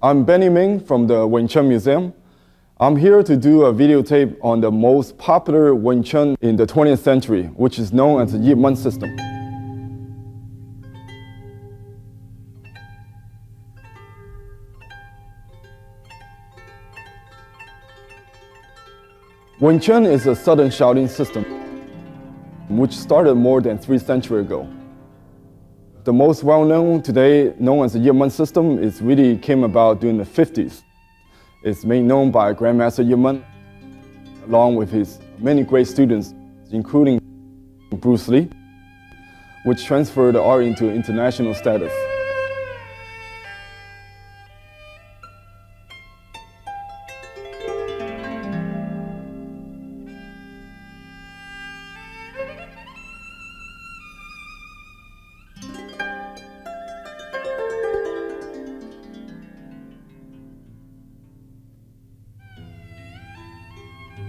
I'm Benny Ming from the Wing Chun Museum. I'm here to do a videotape on the most popular Wing Chun in the 20th century, which is known as the Yip Man system. Wing Chun is a Southern Shaolin system, which started more than 3 centuries ago. The most well-known today, known as the Yip Man system, is really came about during the 50s. It's made known by Grandmaster Yip Man, along with his many great students, including Bruce Lee, which transferred the art into international status.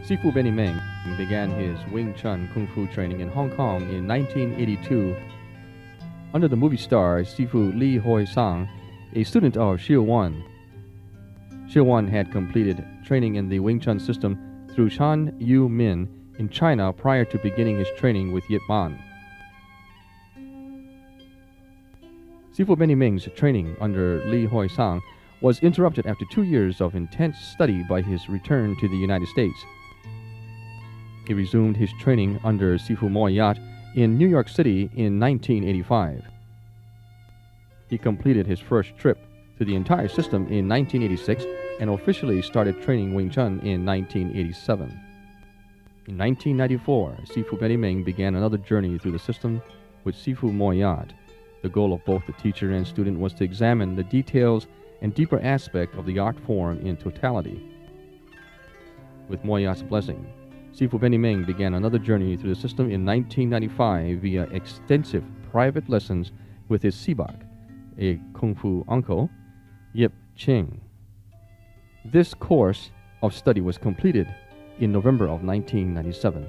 Sifu Benny Ming began his Wing Chun Kung Fu training in Hong Kong in 1982 under the movie star Sifu Li Hoi Sang, a student of Siu Wan. Siu Wan had completed training in the Wing Chun system through Shan Yu Min in China prior to beginning his training with Yip Man. Sifu Benny Ming's training under Li Hoi Sang was interrupted after 2 years of intense study by his return to the United States. He resumed his training under Sifu Mo Yat in New York City in 1985. He completed his first trip to the entire system in 1986 and officially started training Wing Chun in 1987. In 1994, Sifu Benny Ming began another journey through the system with Sifu Mo Yat. The goal of both the teacher and student was to examine the details and deeper aspect of the art form in totality. With Mo Yat's blessing, Sifu Benny Ming began another journey through the system in 1995 via extensive private lessons with his sibak, a Kung Fu uncle, Yip Ching. This course of study was completed in November of 1997.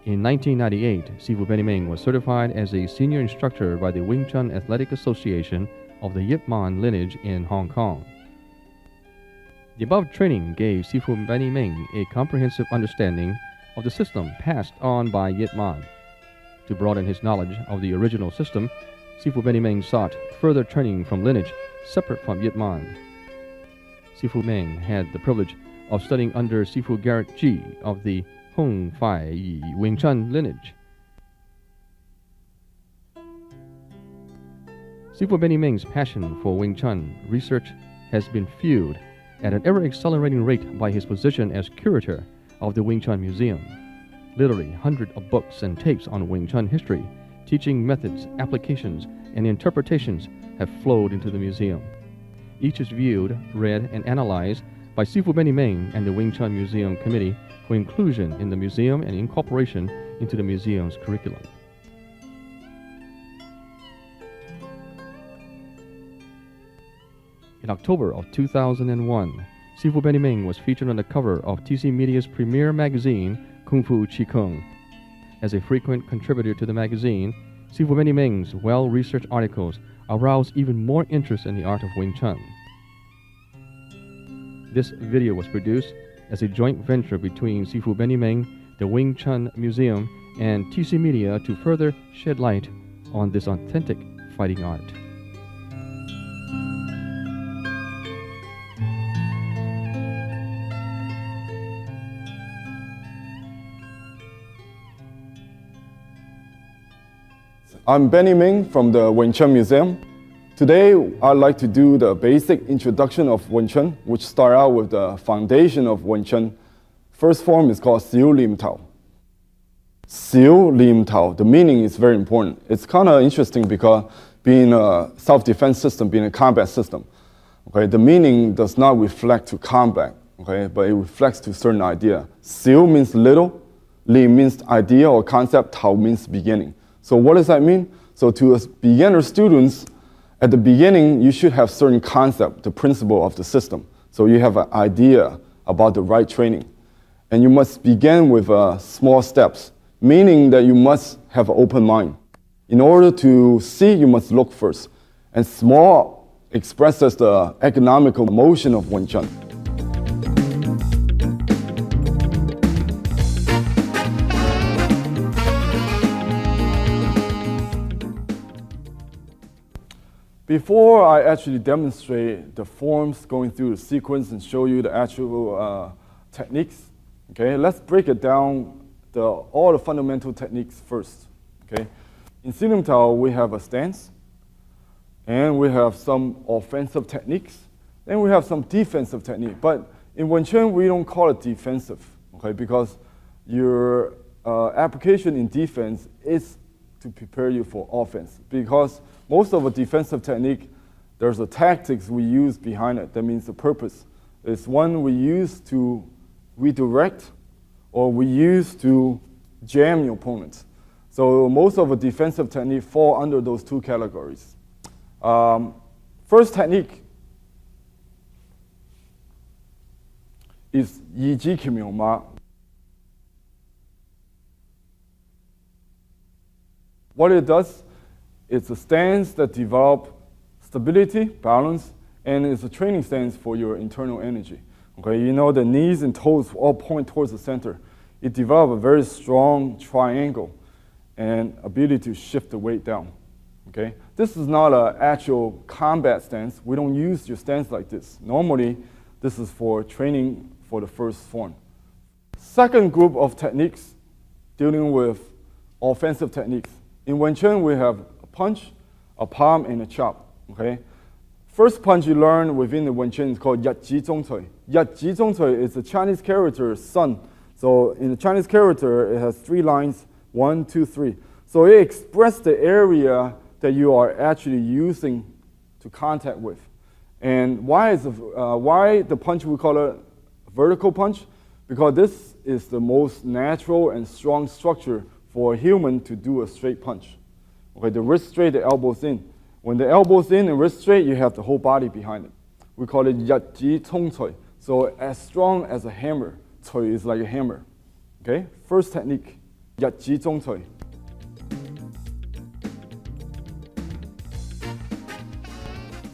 In 1998, Sifu Benny Ming was certified as a senior instructor by the Wing Chun Athletic Association of the Yip Man lineage in Hong Kong. The above training gave Sifu Benny Ming a comprehensive understanding of the system passed on by Yip Man. To broaden his knowledge of the original system, Sifu Benny Ming sought further training from lineage separate from Yip Man. Sifu Ming had the privilege of studying under Sifu Garrett Ji of the Hung Fai Yi Wing Chun lineage. Sifu Benny Ming's passion for Wing Chun research has been fueled at an ever-accelerating rate by his position as curator of the Wing Chun Museum. Literally hundreds of books and tapes on Wing Chun history, teaching methods, applications, and interpretations have flowed into the museum. Each is viewed, read, and analyzed by Sifu Benny Ming and the Wing Chun Museum Committee for inclusion in the museum and incorporation into the museum's curriculum. In October of 2001, Sifu Benny Ming was featured on the cover of TC Media's premier magazine, Kung Fu Chi Kung. As a frequent contributor to the magazine, Sifu Benny Ming's well-researched articles aroused even more interest in the art of Wing Chun. This video was produced as a joint venture between Sifu Benny Ming, the Wing Chun Museum, and TC Media to further shed light on this authentic fighting art. I'm Benny Ming from the Wing Chun Museum. Today, I'd like to do the basic introduction of Wing Chun, which start out with the foundation of Wing Chun. First form is called Siu Nim Tao. Siu Nim Tao, the meaning is very important. It's kind of interesting because being a self-defense system, being a combat system, okay, the meaning does not reflect to combat, okay, but it reflects to certain idea. Siu means little, Lim means idea or concept, Tao means beginning. So what does that mean? So to beginner students, at the beginning, you should have certain concept, the principle of the system. So you have an idea about the right training. And you must begin with small steps, meaning that you must have an open mind. In order to see, you must look first. and small expresses the economical motion of Wing Chun. Before I actually demonstrate the forms going through the sequence and show you the actual techniques, okay, let's break it down, all the fundamental techniques first. Okay, in Siu Nim Tao, we have a stance, and we have some offensive techniques, then we have some defensive technique. But in Wing Chun, we don't call it defensive, okay, because your application in defense is to prepare you for offense. Because most of a defensive technique, there's a tactics we use behind it. That means the purpose. It's one we use to redirect, or we use to jam your opponent. So most of a defensive technique fall under those two categories. First technique is Yi Ji Kim Yong Ma. What it does, it's a stance that develops stability, balance, and it's a training stance for your internal energy. Okay, you know the knees and toes all point towards the center. It develops a very strong triangle and ability to shift the weight down. Okay, this is not an actual combat stance. We don't use your stance like this. Normally, this is for training for the first form. Second group of techniques dealing with offensive techniques. In Wing Chun, we have a punch, a palm, and a chop. Okay, first punch you learn within the Wing Chun is called Yat Ji Zong Cui. Yat Ji Zong Cui is a Chinese character, sun. So in the Chinese character, it has 3 lines, 1, 2, 3. So it expresses the area that you are actually using to contact with. And why the punch we call it a vertical punch? Because this is the most natural and strong structure for a human to do a straight punch. Okay, the wrist straight, the elbows in. When the elbows in and wrist straight, you have the whole body behind it. We call it Yat Ji Zong Cui. So as strong as a hammer. Cui is like a hammer. Okay, first technique, Yat Ji Zong Cui.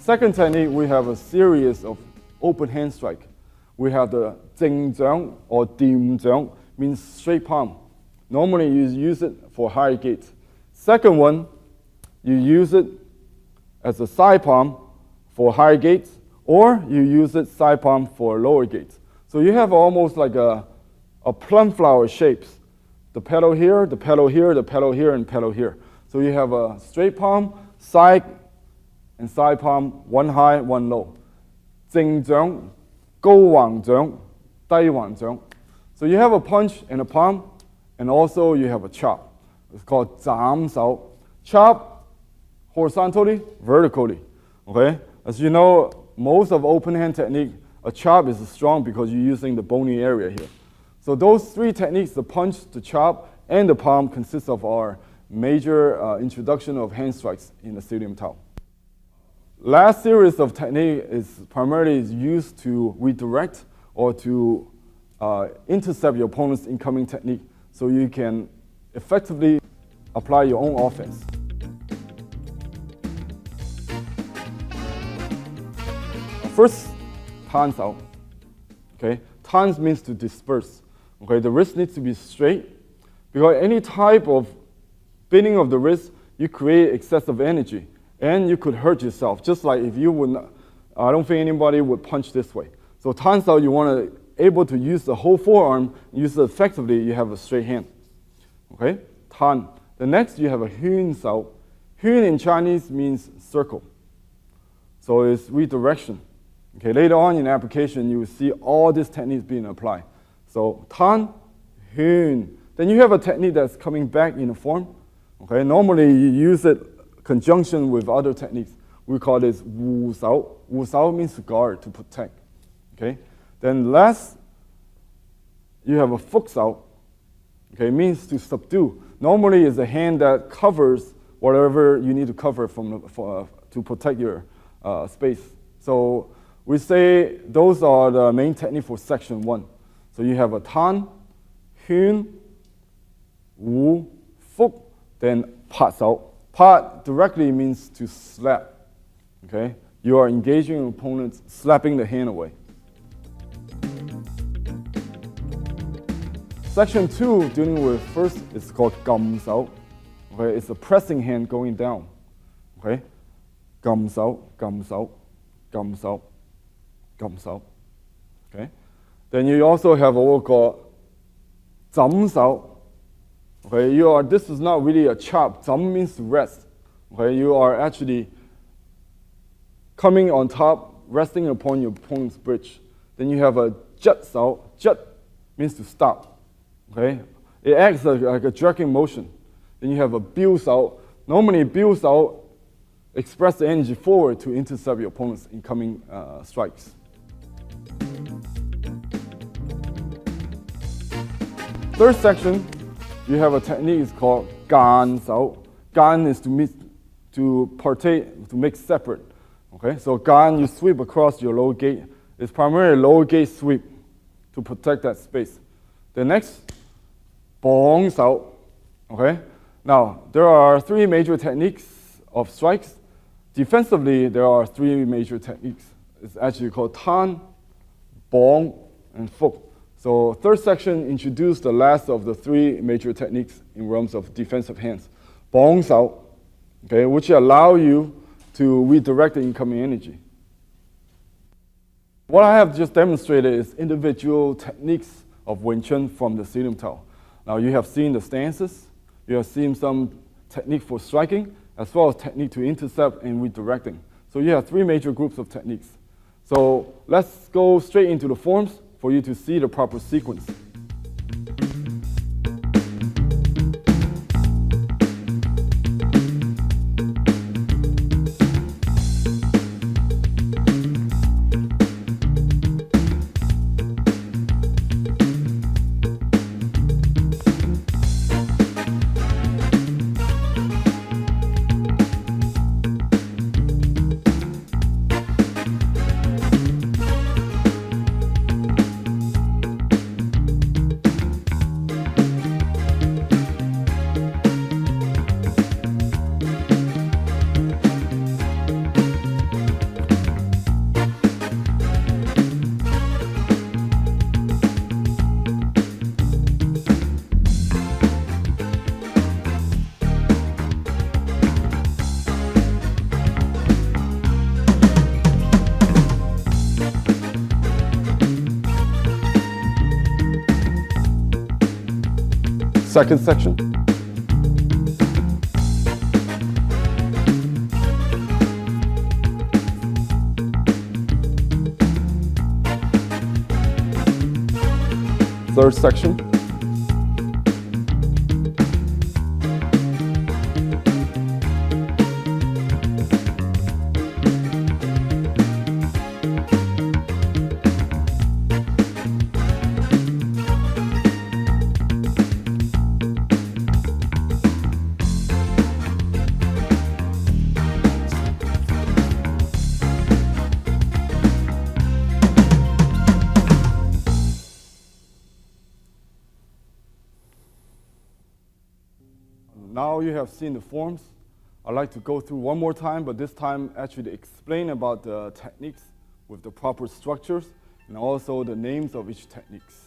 Second technique, we have a series of open hand strike. We have the Jing Zhang or Dim Zhang, means straight palm. Normally you use it for higher gate. Second one, you use it as a side palm for higher gates, or you use it side palm for lower gates. So you have almost like a plum flower shapes. The pedal here, the pedal here, the pedal here, and pedal here. So you have a straight palm, side and side palm, one high, one low. Jing Zhang, Gou Wang Zhang, Dai Wang Zhang. So you have a punch and a palm, and also you have a chop. It's called Zam Sao. Chop horizontally, vertically. Okay? As you know, most of open hand technique, a chop is strong because you're using the bony area here. So those 3 techniques, the punch, the chop, and the palm, consist of our major introduction of hand strikes in the Siu Nim Tao. Last series of technique is primarily used to redirect or to intercept your opponent's incoming technique so you can effectively apply your own offense. First, Tan Sao. Okay, Tan means to disperse. Okay, the wrist needs to be straight because any type of bending of the wrist, you create excessive energy and you could hurt yourself. Just like if you would not, I don't think anybody would punch this way. So Tan Sao, you want to able to use the whole forearm, use it effectively, you have a straight hand. Okay, Tan. The next you have a Hun Sao. Hun in Chinese means circle. So it's redirection. Okay, later on in application, you will see all these techniques being applied. So Tan, Hun. Then you have a technique that's coming back in a form. Okay, normally you use it in conjunction with other techniques. We call this Wu Sao. Wu Sao means to guard, to protect. Okay. Then last, you have a Fuk Sao. Okay, it means to subdue. Normally, it's a hand that covers whatever you need to cover to protect your space. So we say those are the main technique for section 1. So you have a Tan, Hun, Wu, Fuk, then Pa Sao. Pa directly means to slap. Okay? You are engaging your opponent, slapping the hand away. Section 2, dealing with first, is called gam sao. Okay? It's a pressing hand going down. Okay? Gam sao, gam sao, gam sao, gam sao. Okay? Then you also have what we call zam sao. Okay? This is not really a chop. Zam means to rest. Okay? You are actually coming on top, resting upon your opponent's bridge. Then you have a jet sao. Jet means to stop. Okay? It acts like a jerking motion. Then you have a biu sao. Normally, biu sao express the energy forward to intercept your opponent's incoming strikes. Third section, you have a technique is called gan sao. Gan is to make separate. Okay, so gan, you sweep across your lower gate. It's primarily a lower gate sweep to protect that space. The next, bong sao. Okay, now there are three major techniques of strikes. Defensively, there are three major techniques. It's actually called tan, bong, and fuk. So third section introduced the last of the three major techniques in realms of defensive hands. Bong sao, okay, which allow you to redirect the incoming energy. What I have just demonstrated is individual techniques of Wing Chun from the Siu Nim Tao. Now you have seen the stances, you have seen some technique for striking, as well as technique to intercept and redirecting. So you have three major groups of techniques. So let's go straight into the forms for you to see the proper sequence. Second section. Third section. Now you have seen the forms. I'd like to go through one more time, but this time actually to explain about the techniques with the proper structures and also the names of each techniques.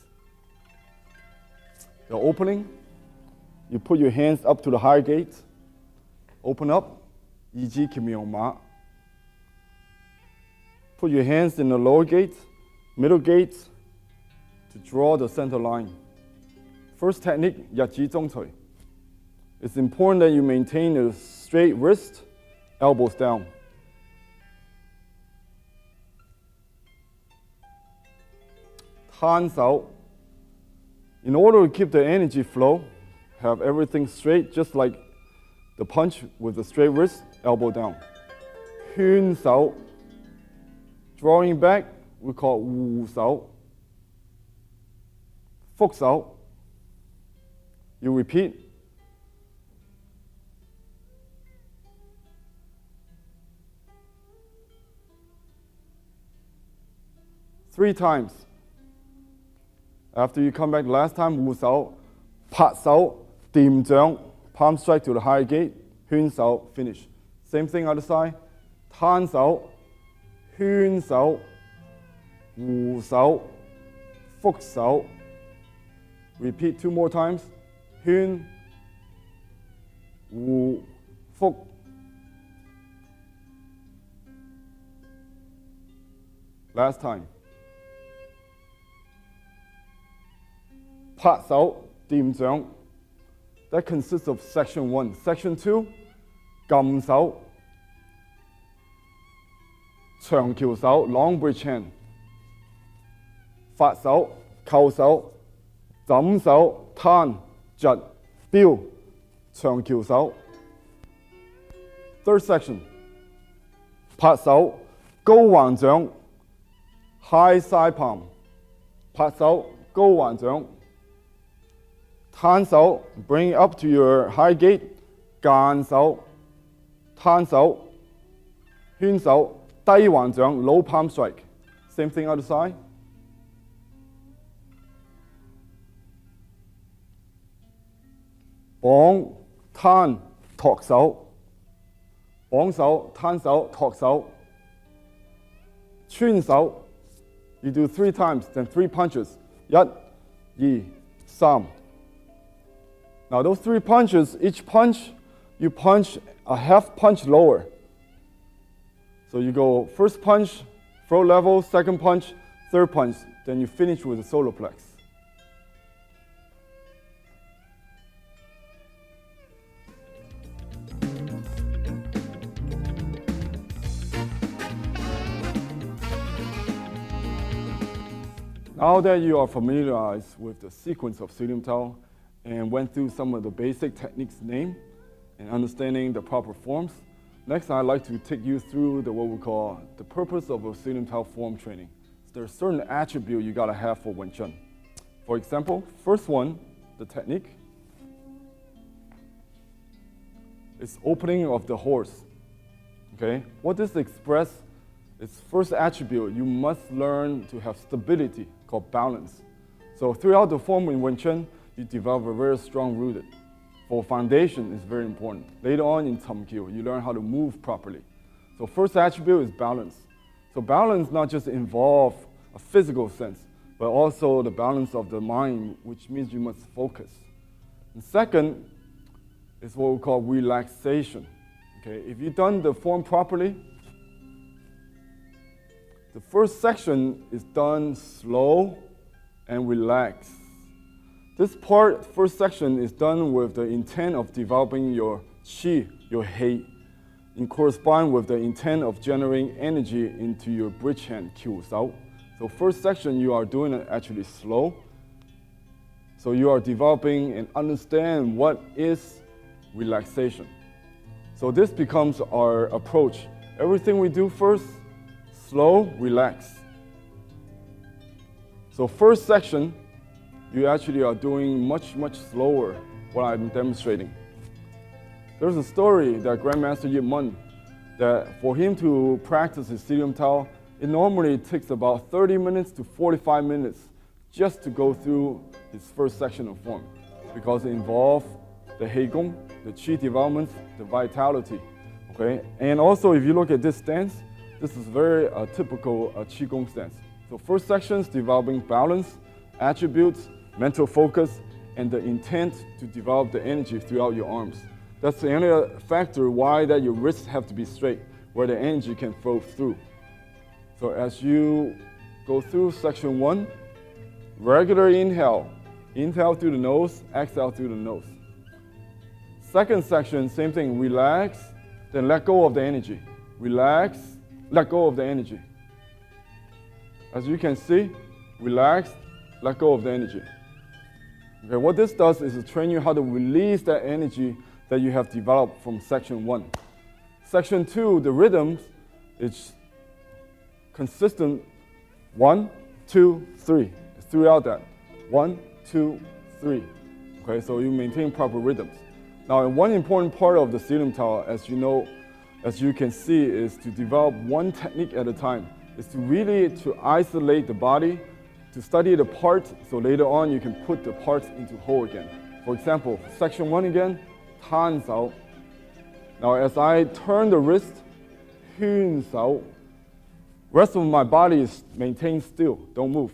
The opening, you put your hands up to the higher gate, open up, Yiji Kimyo Ma. Put your hands in the lower gate, middle gate, to draw the center line. First technique, Yaji Zong Cui. It's important that you maintain a straight wrist, elbows down. Tan Sao. In order to keep the energy flow, have everything straight, just like the punch with the straight wrist, elbow down. Hyun Sao. Drawing back, we call Wu Sao. Fuk Sao. You repeat. Three times. After you come back the last time, Wu Sao, Pat Sao, Dim Zhang, palm strike to the higher gate, Hyun Sao, finish. Same thing other side, 攤手、圈手、護手、覆手。Repeat 2 more times. 圈、護、覆。Last time. 拍手、掂掌。That consists of section 1. Section 2, 撳手、長橋手 long bridge hand。發手、扣手、枕手、攤、窒、標、長橋手。Third section. 拍手、高橫掌 high side palm。拍手、高橫掌。攤手 bring it up to your high gate。間手、攤手、圈手、低橫掌 low palm strike。Same thing other side。綁、攤、托手。綁手、攤手、托手。穿手 you do 3 times, then 3 punches。1、2、3。Now those 3 punches, each punch, you punch a half punch lower. So you go first punch, throat level, second punch, third punch, then you finish with the solar plex. Now that you are familiarized with the sequence of Siu Nim Tao and went through some of the basic techniques named and understanding the proper forms, next I'd like to take you through what we call the purpose of a Siu Nim Tao form training. So there's certain attribute you gotta have for Wing Chun. For example, first one, the technique, is opening of the horse. Okay, what this express its first attribute, you must learn to have stability, called balance. So throughout the form in Wing Chun, you develop a very strong rooted. For foundation, it's very important. Later on in Tam Kyo, you learn how to move properly. So first attribute is balance. So balance not just involve a physical sense, but also the balance of the mind, which means you must focus. And second is what we call relaxation. Okay, if you've done the form properly, the first section is done slow and relaxed. This part, first section, is done with the intent of developing your qi, your hei, and correspond with the intent of generating energy into your bridge hand, qiu sao. So first section, you are doing it actually slow. So you are developing and understand what is relaxation. So this becomes our approach. Everything we do first, slow, relax. So first section, you actually are doing much slower what I'm demonstrating. There's a story that Grandmaster Yip Mun, that for him to practice his Siu Nim Tao, it normally takes about 30 minutes to 45 minutes just to go through his first section of form, because it involves the Hei Gong, the Qi development, the vitality. Okay, and also if you look at this stance, this is very typical Qi Gong stance. So first section is developing balance, attributes, mental focus, and the intent to develop the energy throughout your arms. That's the only factor why that your wrists have to be straight, where the energy can flow through. So as you go through section 1, regular inhale. Inhale through the nose, exhale through the nose. Second section, same thing, relax, then let go of the energy. Relax, let go of the energy. As you can see, relax, let go of the energy. Okay, what this does is to train you how to release that energy that you have developed from section 1. Section 2, the rhythms, it's consistent 1, 2, 3. It's throughout that. 1, 2, 3. Okay, so you maintain proper rhythms. Now, one important part of the Siu Nim Tao, as you know, as you can see, is to develop one technique at a time. Is to really isolate the body, to study the parts, so later on you can put the parts into whole again. For example, section 1 again, tan sao. Now as I turn the wrist, 圈手. Rest of my body is maintained still, don't move.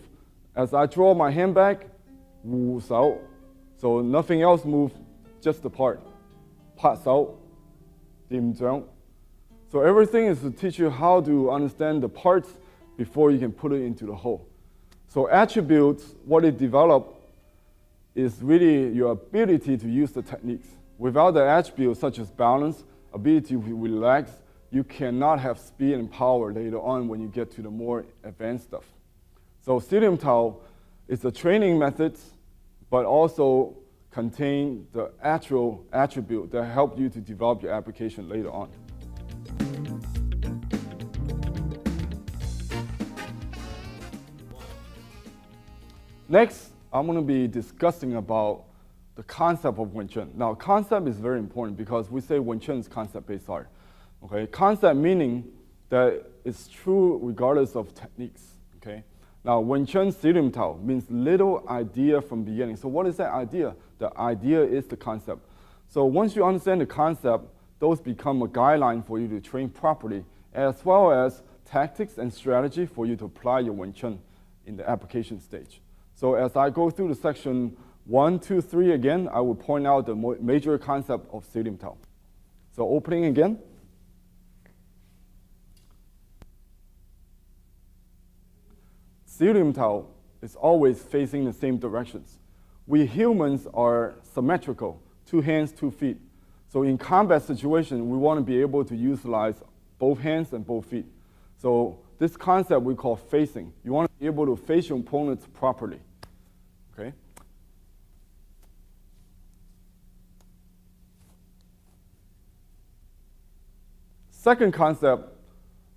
As I draw my hand back, 護手. So nothing else moves, just the part. 拍手, 點掌. So everything is to teach you how to understand the parts before you can put it into the whole. So attributes, what it developed is really your ability to use the techniques. Without the attributes such as balance, ability to relax, you cannot have speed and power later on when you get to the more advanced stuff. So Siu Nim Tao is a training method, but also contain the actual attribute that help you to develop your application later on. Next, I'm going to be discussing about the concept of Wing Chun. Now, concept is very important because we say Wing Chun is concept-based art. Okay, concept meaning that it's true regardless of techniques. Okay, now Wing Chun Siu Nim Tao means little idea from beginning. So what is that idea? The idea is the concept. So once you understand the concept, those become a guideline for you to train properly, as well as tactics and strategy for you to apply your Wing Chun in the application stage. So as I go through the section 1, 2, 3 again, I will point out the major concept of Siu Nim Tao. So opening again. Siu Nim Tao is always facing the same directions. We humans are symmetrical, 2 hands, 2 feet. So in combat situation, we want to be able to utilize both hands and both feet. So this concept we call facing. You want to be able to face your opponents properly. Okay? Second concept,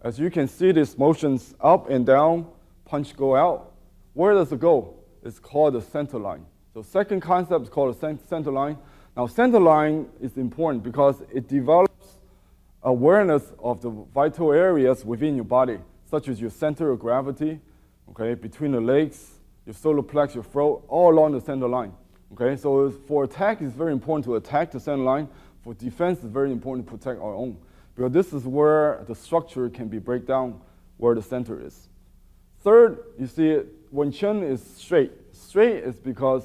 as you can see these motions up and down, punch go out. Where does it go? It's called the center line. So second concept is called the center line. Now center line is important because it develops awareness of the vital areas within your body, such as your center of gravity, okay, between the legs, your solar plex, your throat, all along the center line. Okay, so for attack, it's very important to attack the center line. For defense, it's very important to protect our own, because this is where the structure can be break down, where the center is. Third, you see Wing Chun is straight. Straight is because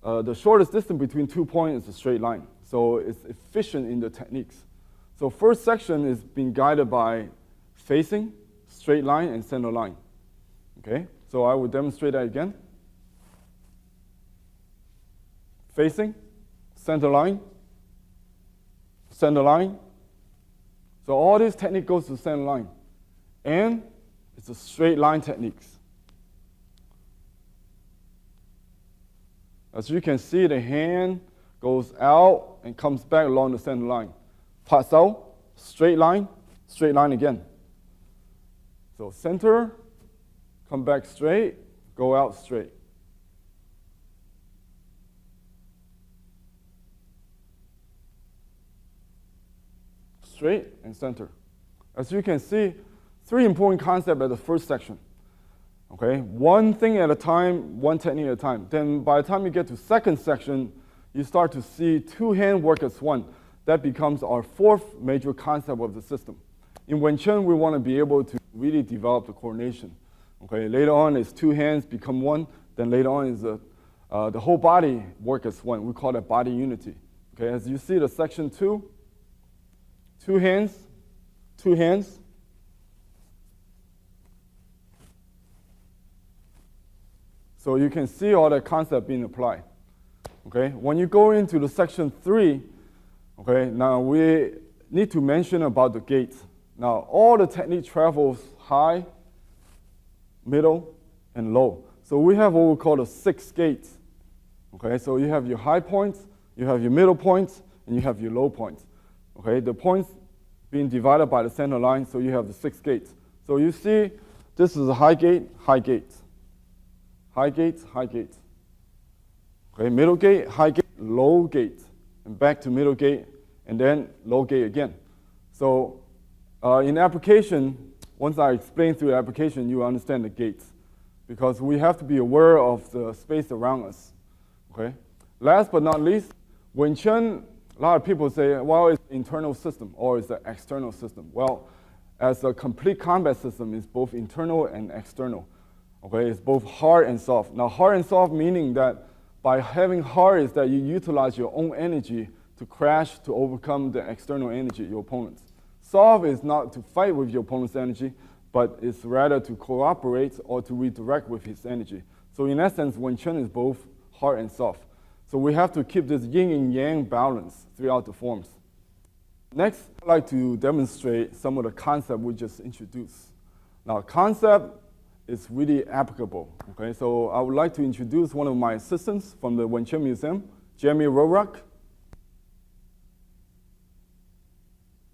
the shortest distance between 2 points is a straight line. So it's efficient in the techniques. So first section is being guided by facing, straight line, and center line. Okay, so I will demonstrate that again. Facing, center line, center line. So all this technique goes to center line. And it's a straight line techniques. As you can see, the hand goes out and comes back along the center line. 拍手, straight line again. So center, come back straight, go out straight. Straight and center. As you can see, 3 important concepts at the first section. Okay, one thing at a time, one technique at a time. Then by the time you get to second section, you start to see 2 hands work as one. That becomes our 4th major concept of the system. In Wing Chun, we want to be able to really develop the coordination. Okay, later on is 2 hands become one. Then later on is the whole body work as one. We call that body unity. Okay, as you see the section 2, 2 hands, 2 hands. So you can see all that concept being applied. Okay, when you go into the section 3, okay, now we need to mention about the gates. Now all the technique travels high, middle, and low. So we have what we call the 6 gates. Okay, so you have your high points, you have your middle points, and you have your low points. Okay, the points being divided by the center line, so you have the 6 gates. So you see, this is a high gate, high gate. High gate, high gate. Okay, middle gate, high gate, low gate, and back to middle gate, and then low gate again. So in application, once I explain through the application, you understand the gates, because we have to be aware of the space around us. Okay. Last but not least, Wing Chun, a lot of people say, well, it's an internal system or it's an external system. Well, as a complete combat system is both internal and external. Okay, it's both hard and soft. Now, hard and soft meaning that by having hard is that you utilize your own energy to crash to overcome the external energy, your opponent's. Soft is not to fight with your opponent's energy, but it's rather to cooperate or to redirect with his energy. So in essence, Wing Chun is both hard and soft. So we have to keep this yin and yang balance throughout the forms. Next, I'd like to demonstrate some of the concepts we just introduced. Now, concept is really applicable. Okay, so I would like to introduce one of my assistants from the VTM Museum, Jeremy Rorak.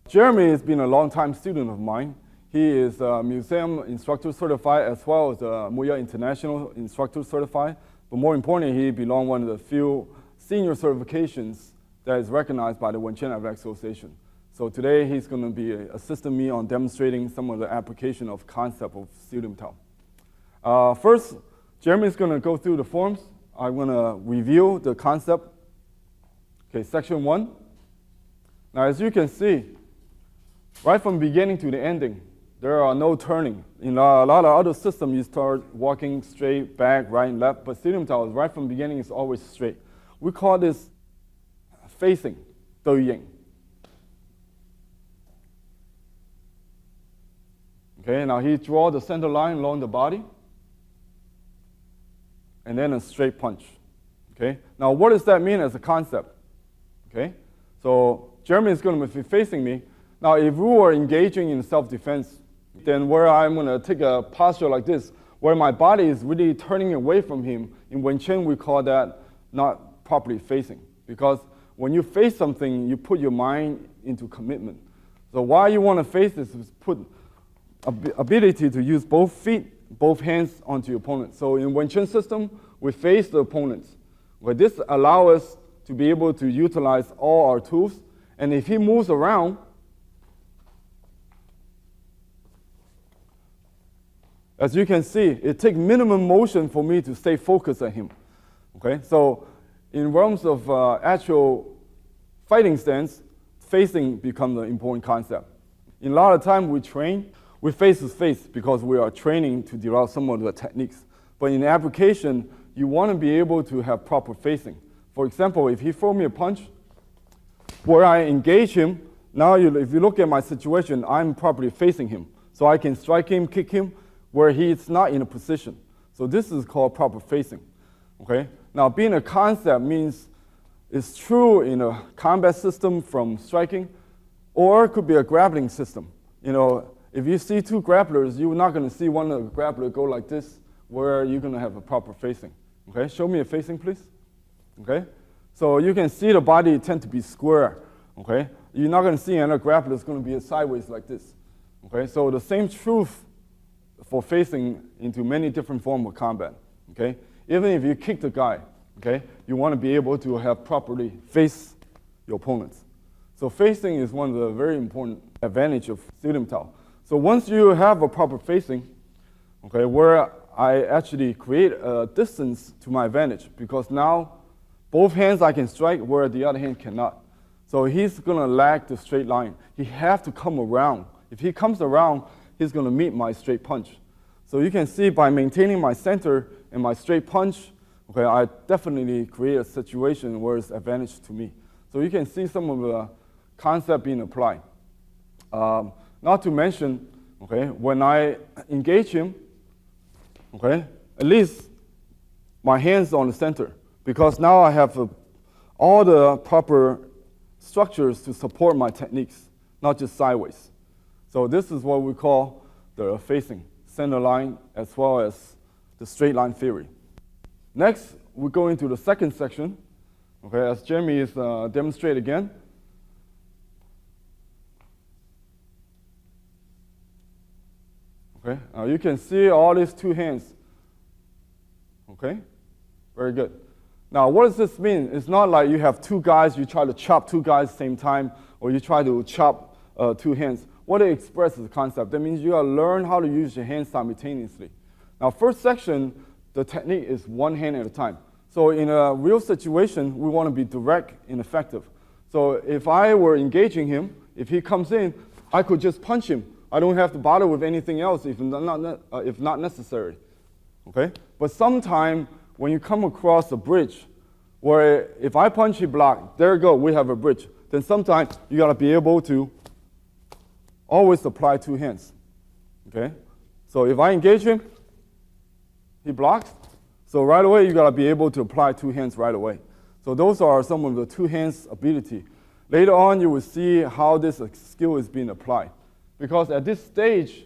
Jeremy has been a long-time student of mine. He is a museum instructor certified as well as a Muya International instructor certified. But more importantly, he belongs one of the few senior certifications that is recognized by the Wing Chun Athletic Association. So today he's going to be assisting me on demonstrating some of the application of concept of Siu Nim Tao. First, Jeremy is going to go through the forms. I'm going to review the concept. Okay, section 1. Now, as you can see, right from beginning to the ending, there are no turning. In a lot of other systems, you start walking straight, back, right, and left. But Siu Nim Tao, right from the beginning, is always straight. We call this facing, 對應. Okay, now he draws the center line along the body, and then a straight punch. Okay, now what does that mean as a concept? Okay, so Jeremy is going to be facing me. Now, if we were engaging in self-defense, then where I'm going to take a posture like this, where my body is really turning away from him, in Wing Chun we call that not properly facing. Because when you face something, you put your mind into commitment. So why you want to face this is put ability to use both feet, both hands onto your opponent. So in Wing Chun system, we face the opponents. But this allows us to be able to utilize all our tools. And if he moves around, as you can see, it takes minimum motion for me to stay focused on him. Okay, so in realms of actual fighting stance, facing becomes an important concept. In a lot of time we train, we face to face because we are training to develop some of the techniques. But in application, you want to be able to have proper facing. For example, if he throws me a punch, where I engage him, now if you look at my situation, I'm properly facing him. So I can strike him, kick him, where he is not in a position. So this is called proper facing. Okay? Now, being a concept means it's true in a combat system from striking, or it could be a grappling system. You know, if you see two grapplers, you're not going to see one of the grappler go like this, where you're going to have a proper facing. Okay? Show me a facing, please. Okay? So you can see the body tend to be square. Okay? You're not going to see another grappler that's going to be sideways like this. Okay? So the same truth for facing into many different forms of combat. Okay? Even if you kick the guy, okay, you want to be able to have properly face your opponents. So facing is one of the very important advantages of Siu Nim Tao. So once you have a proper facing, okay, where I actually create a distance to my advantage, because now both hands I can strike where the other hand cannot. So he's going to lag the straight line. He has to come around. If he comes around, he's going to meet my straight punch. So you can see by maintaining my center and my straight punch, okay, I definitely create a situation where it's advantage to me. So you can see some of the concept being applied. Not to mention, okay, when I engage him, okay, at least my hands on the center, because now I have all the proper structures to support my techniques, not just sideways. So this is what we call the facing, center line, as well as the straight line theory. Next, we go into the second section, okay, as Jeremy is demonstrate again. Okay, you can see all these two hands. Okay, very good. Now, what does this mean? It's not like you have two guys, you try to chop two guys at the same time, or you try to chop two hands. What it expresses is the concept. That means you gotta learn how to use your hands simultaneously. Now, first section, the technique is one hand at a time. So in a real situation, we want to be direct and effective. So if I were engaging him, if he comes in, I could just punch him, I don't have to bother with anything else if not necessary. Okay? But sometime when you come across a bridge where if I punch, he block, there you go, we have a bridge. Then sometimes you gotta be able to always apply two hands. Okay? So if I engage him, he blocks. So right away, you gotta be able to apply two hands right away. So those are some of the two hands ability. Later on, you will see how this skill is being applied. Because at this stage,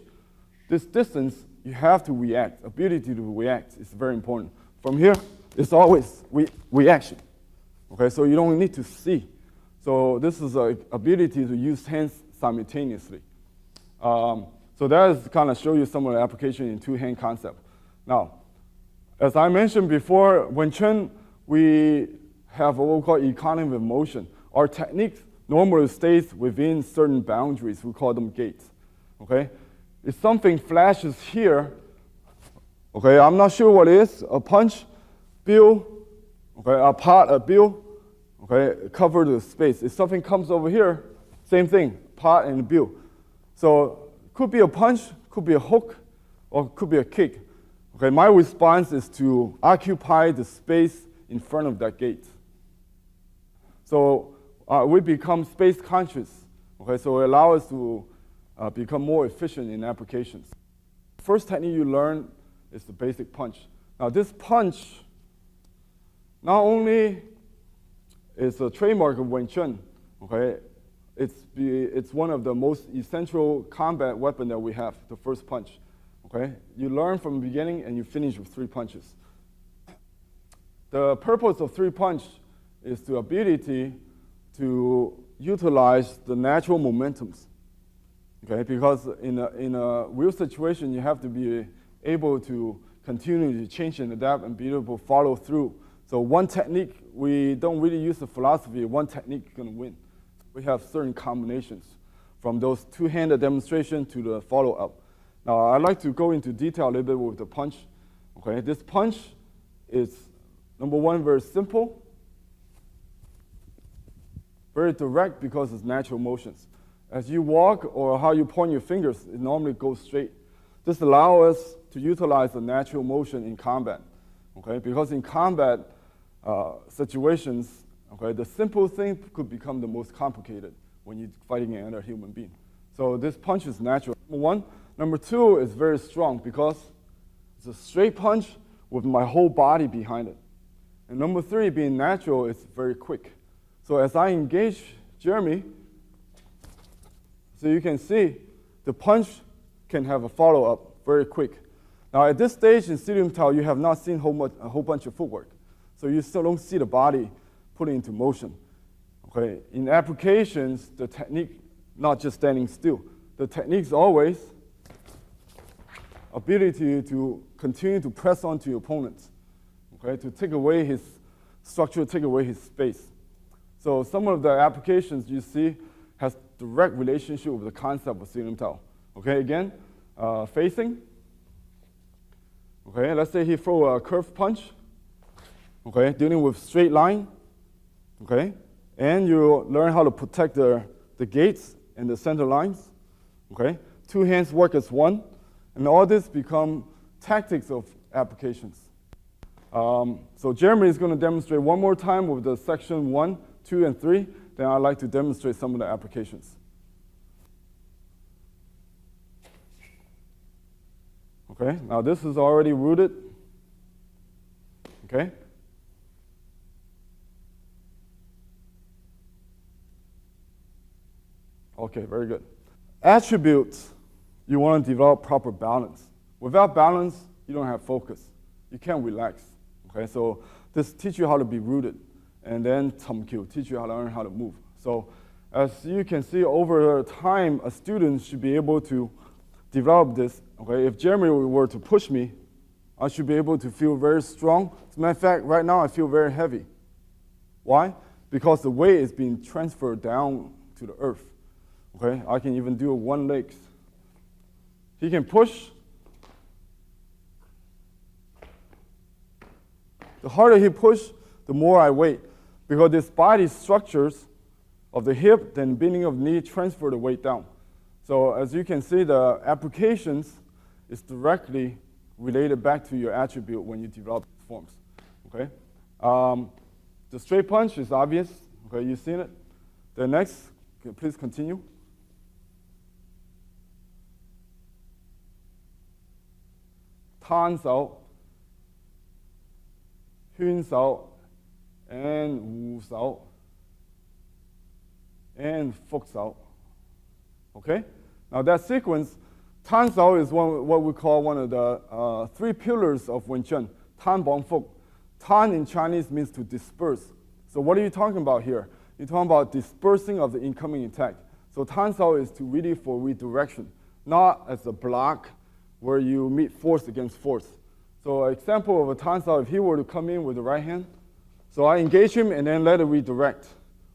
this distance, you have to react. Ability to react is very important. From here, it's always reaction. Okay, so you don't need to see. So this is an ability to use hands simultaneously. So that is kind of show you some of the application in two-hand concept. Now, as I mentioned before, Wing Chun, we have what we call economy of motion. Our technique normally stays within certain boundaries. We call them gates. Okay? If something flashes here, okay, I'm not sure what it is, a punch, bill, okay, a pot, a bill, okay, cover the space. If something comes over here, same thing, pot and a bill. So could be a punch, could be a hook, or could be a kick. Okay, my response is to occupy the space in front of that gate. So we become space conscious. Okay, so it allows us to become more efficient in applications. First technique you learn is the basic punch. Now this punch not only is a trademark of Wing Chun, okay, it's one of the most essential combat weapon that we have, the first punch. Okay, you learn from the beginning and you finish with 3 punches. The purpose of 3 punch is the ability to utilize the natural momentums. Okay, because in a real situation, you have to be able to continue to change and adapt and be able to follow through. So one technique, we don't really use the philosophy, one technique is going to win. We have certain combinations from those two-handed demonstration to the follow-up. Now, I'd like to go into detail a little bit with the punch. Okay, this punch is, number one, very simple, very direct because it's natural motions. As you walk or how you point your fingers, it normally goes straight. This allows us to utilize the natural motion in combat. Okay, because in combat situations, okay, the simple thing could become the most complicated when you're fighting another human being. So this punch is natural, number one. Number two is very strong because it's a straight punch with my whole body behind it. And number three, being natural, it's very quick. So as I engage Jeremy, so you can see the punch can have a follow-up very quick. Now at this stage in Siu Nim Tao, you have not seen a whole bunch of footwork. So you still don't see the body put into motion. Okay, in applications, the technique, not just standing still, the technique is always ability to continue to press onto your opponent, okay, to take away his structure, take away his space. So some of the applications you see has direct relationship with the concept of Siu Nim Tao. Okay, again, facing. Okay, let's say he throw a curved punch. Okay, dealing with straight line. Okay, and you learn how to protect the gates and the center lines. Okay, 2 hands work as one. And all this become tactics of applications. So Jeremy is going to demonstrate one more time with the section 1, 2, and 3. Then I'd like to demonstrate some of the applications. Okay, now this is already rooted. Okay. Okay, very good. Attributes. You want to develop proper balance. Without balance, you don't have focus. You can't relax. Okay, so this teaches you how to be rooted, and then tamkyu teach you how to learn how to move. So as you can see over time, a student should be able to develop this. Okay, if Jeremy were to push me, I should be able to feel very strong. As a matter of fact, right now I feel very heavy. Why? Because the weight is being transferred down to the earth. Okay, I can even do one leg. He can push. The harder he pushes, the more I weight. Because this body structures of the hip, then bending of knee transfer the weight down. So as you can see, the applications is directly related back to your attribute when you develop forms. Okay. The straight punch is obvious. Okay, you've seen it. The next, please continue. Tan Sao, Hyun Sao, and Wu Sao, and Fuk Sao. Okay? Now that sequence, Tan Sao is what we call one of the 3 pillars of Wing Chun. Tan Bong Fuk. Tan in Chinese means to disperse. So what are you talking about here? You're talking about dispersing of the incoming attack. So Tan Sao is to really for redirection, not as a block where you meet force against force. So an example of a Tan Sao, if he were to come in with the right hand, so I engage him and then let it redirect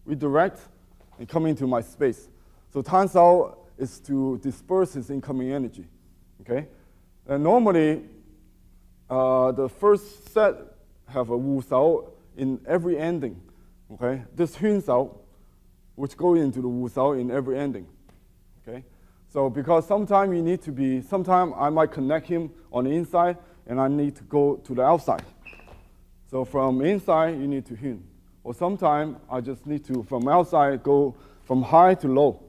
and come into my space. So Tan Sao is to disperse his incoming energy, okay? And normally, the first set have a Wu Sao in every ending, okay? This Hyun Sao, which go into the Wu Sao in every ending, okay? So because sometimes I might connect him on the inside and I need to go to the outside. So from inside, you need to Hyun. Or sometimes I just need to, from outside, go from high to low.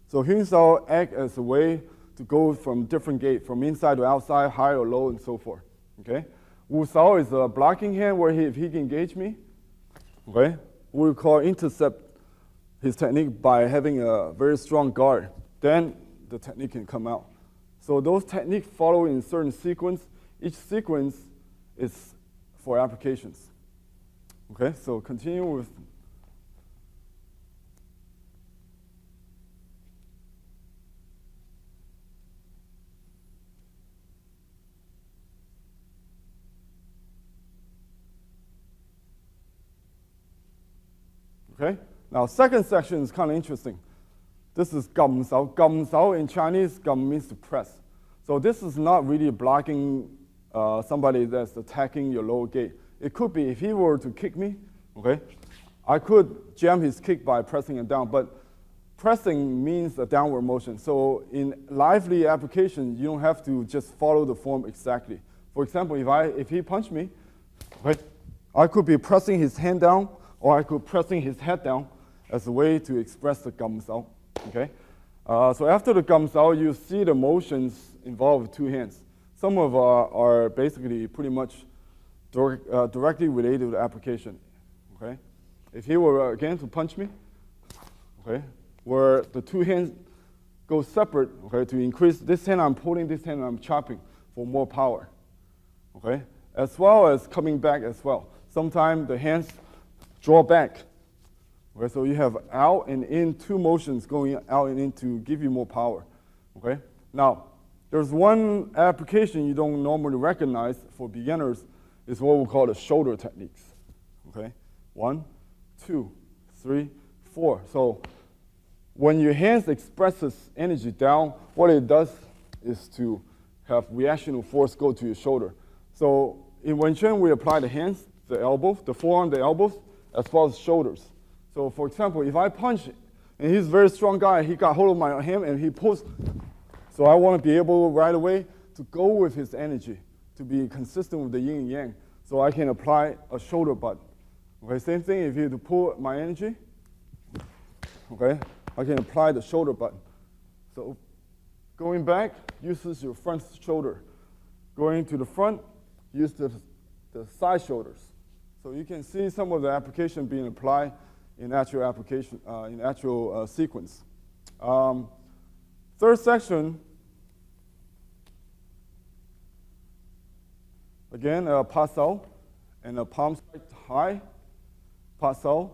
So Hyun Sao act as a way to go from different gate, from inside to outside, high or low, and so forth. Okay? Wu Sao is a blocking hand where if he can engage me, okay, we call intercept his technique by having a very strong guard. Then the technique can come out. So those techniques follow in certain sequence. Each sequence is for applications. Okay, so continue with. Okay, now second section is kind of interesting. This is gam sao. Gam sao in Chinese, gam means to press. So this is not really blocking somebody that's attacking your lower gate. It could be if he were to kick me, okay, I could jam his kick by pressing it down, but pressing means a downward motion. So in lively application, you don't have to just follow the form exactly. For example, if he punched me, okay, I could be pressing his hand down, or I could pressing his head down as a way to express the gam sao. Okay, so after the gam sao, you see the motions involved with 2 hands. Some of are basically pretty much directly related to the application. Okay, if he were again to punch me, okay, where the 2 hands go separate, okay, to increase this hand I'm pulling, this hand I'm chopping for more power. Okay, as well as coming back as well. Sometimes the hands draw back. Okay, so you have out and in 2 motions going out and in to give you more power. Okay, now there's one application you don't normally recognize for beginners is what we call the shoulder techniques. Okay, 1, 2, 3, 4. So when your hands expresses energy down, what it does is to have reactional force go to your shoulder. So in Wing Chun, we apply the hands, the elbows, the forearm, the elbows, as well as shoulders. So for example, if I punch, and he's a very strong guy, he got hold of my hand and he pulls, so I want to be able right away to go with his energy, to be consistent with the yin and yang, so I can apply a shoulder butt. Okay, same thing if you to pull my energy, okay, I can apply the shoulder button. So going back uses your front shoulder. Going to the front, use the side shoulders. So you can see some of the application being applied in actual application, in actual sequence. Third section, again, pa sao, and a palm strike high, pa sao.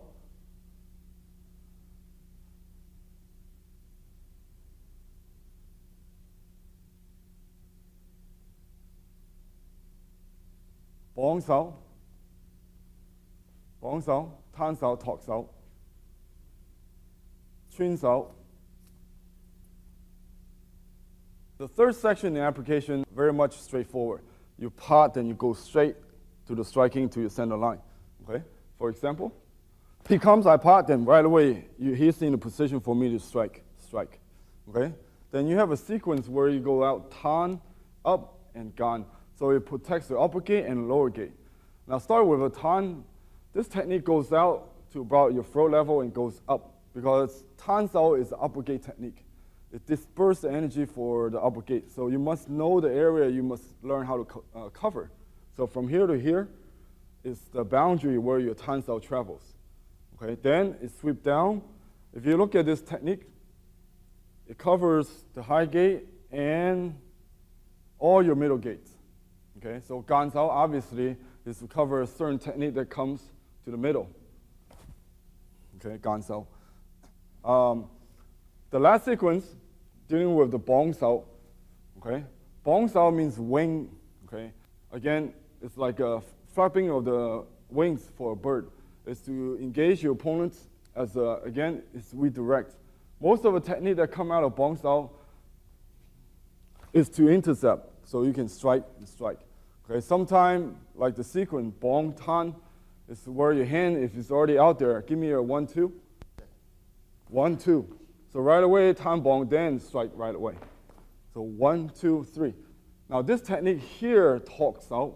Bong sao, tan sao, tok sao, chun sao. The third section in the application, very much straightforward. You pot, then you go straight to the striking to your center line. Okay? For example, he comes, I pot, then right away, he's in a position for me to strike. Okay? Then you have a sequence where you go out tan, up, and gan. So it protects the upper gate and lower gate. Now start with a tan. This technique goes out to about your throat level and goes up because tan sao is the upper gate technique. It disperses the energy for the upper gate. So you must know the area you must learn how to cover. So from here to here is the boundary where your tan sao travels. Okay, then it sweeps down. If you look at this technique, it covers the high gate and all your middle gates. Okay, so gan sao obviously is to cover a certain technique that comes to the middle. Okay, gan sao. The last sequence, dealing with the bong sao. Okay, bong sao means wing. Okay, again, it's like a flapping of the wings for a bird. It's to engage your opponents as again, it's redirect. Most of the technique that come out of bong sao is to intercept, so you can strike and strike. Okay, sometimes like the sequence bong tan is where your hand, if it's already out there, give me a 1-2. 1-2. So right away, tan bong, then strike right away. So 1, 2, 3. Now this technique here talks out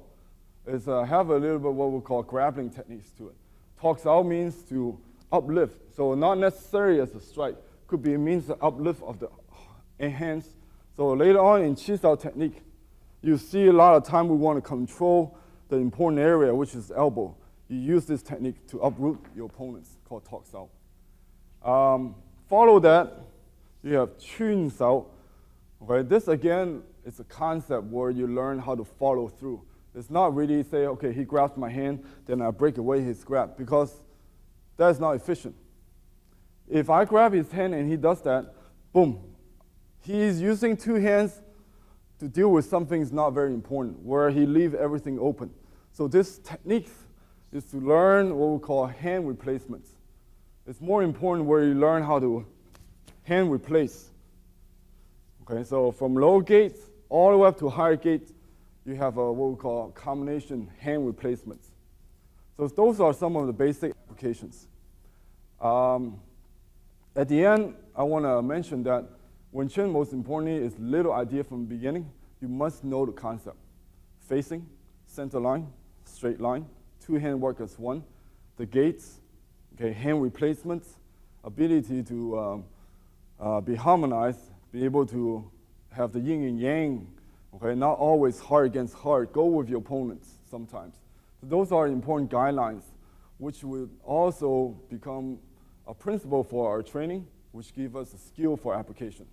is have a little bit what we call grappling techniques to it. Talks out means to uplift. So not necessarily as a strike. Could be, it means the uplift of the hands. So later on in chi sao technique, you see a lot of time we want to control the important area, which is elbow. You use this technique to uproot your opponents, called talk sao. Follow that, you have chun sao. Okay, this again is a concept where you learn how to follow through. It's not really say, okay, he grabs my hand, then I break away his grab, because that's not efficient. If I grab his hand and he does that, boom, he's using two hands to deal with something that's not very important, where he leaves everything open. So this technique is to learn what we call hand replacements. It's more important where you learn how to hand replace. Okay, so from lower gates all the way up to higher gates, you have what we call combination hand replacements. So those are some of the basic applications. At the end, I want to mention that Wing Chun, most importantly, is little idea from the beginning. You must know the concept. Facing, center line, straight line, two hand work as one, the gates, okay, hand replacements, ability to be harmonized, be able to have the yin and yang, okay, not always hard against hard. Go with your opponents sometimes. So those are important guidelines, which will also become a principle for our training, which give us a skill for application.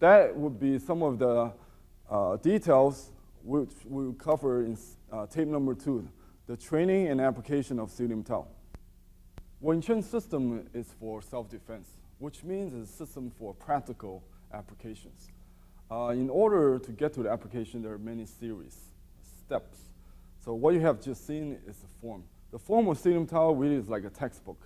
That would be some of the details which we'll cover in tape number 2, the training and application of Siu Nim Tao. Wing Chun system is for self-defense, which means it's a system for practical applications. In order to get to the application, there are many series, steps. So what you have just seen is the form. The form of Siu Nim Tao really is like a textbook.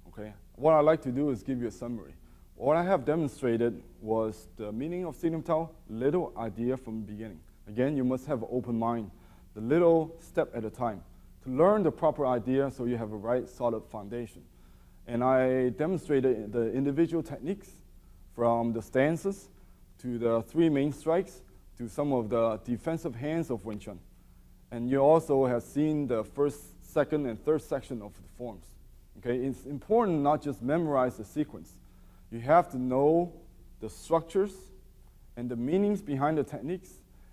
Okay? What I like to do is give you a summary. What I have demonstrated was the meaning of Siu Nim Tao, little idea from the beginning. Again, you must have an open mind, the little step at a time, to learn the proper idea so you have a right solid foundation. And I demonstrated the individual techniques from the stances to the 3 main strikes to some of the defensive hands of Wing Chun. And you also have seen the first, second, and third section of the forms. Okay, it's important not just memorize the sequence. You have to know the structures and the meanings behind the techniques,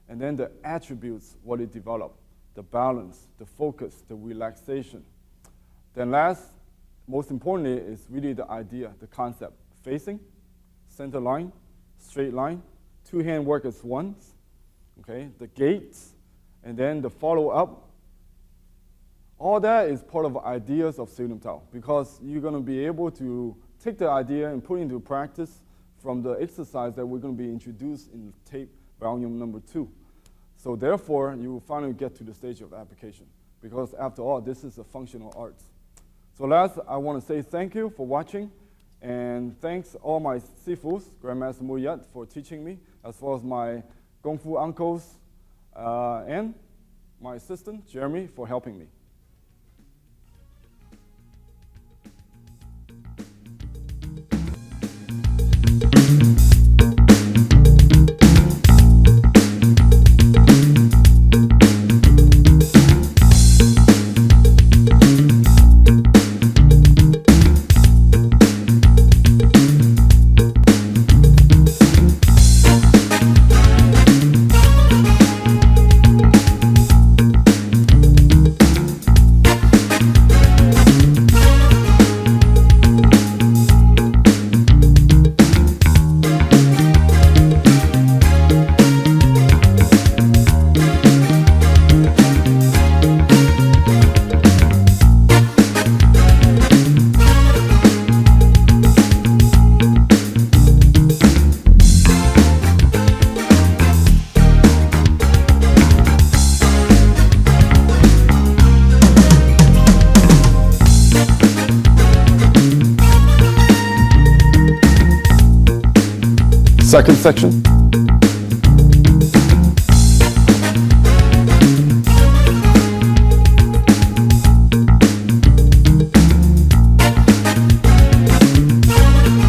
and then the attributes, what it developed, the balance, the focus, the relaxation. Then last, most importantly, is really the idea, the concept. Facing, center line, straight line, 2 hand work as one, okay, the gates, and then the follow-up. All that is part of ideas of Siu Nim Tao, because you're going to be able to take the idea and put it into practice from the exercise that we're going to be introduced in tape volume number 2. So therefore, you will finally get to the stage of application, because after all, this is a functional arts. So last, I want to say thank you for watching, and thanks all my sifus, Grandmaster Muyat, for teaching me, as well as my Kung Fu uncles, and my assistant, Jeremy, for helping me. second section.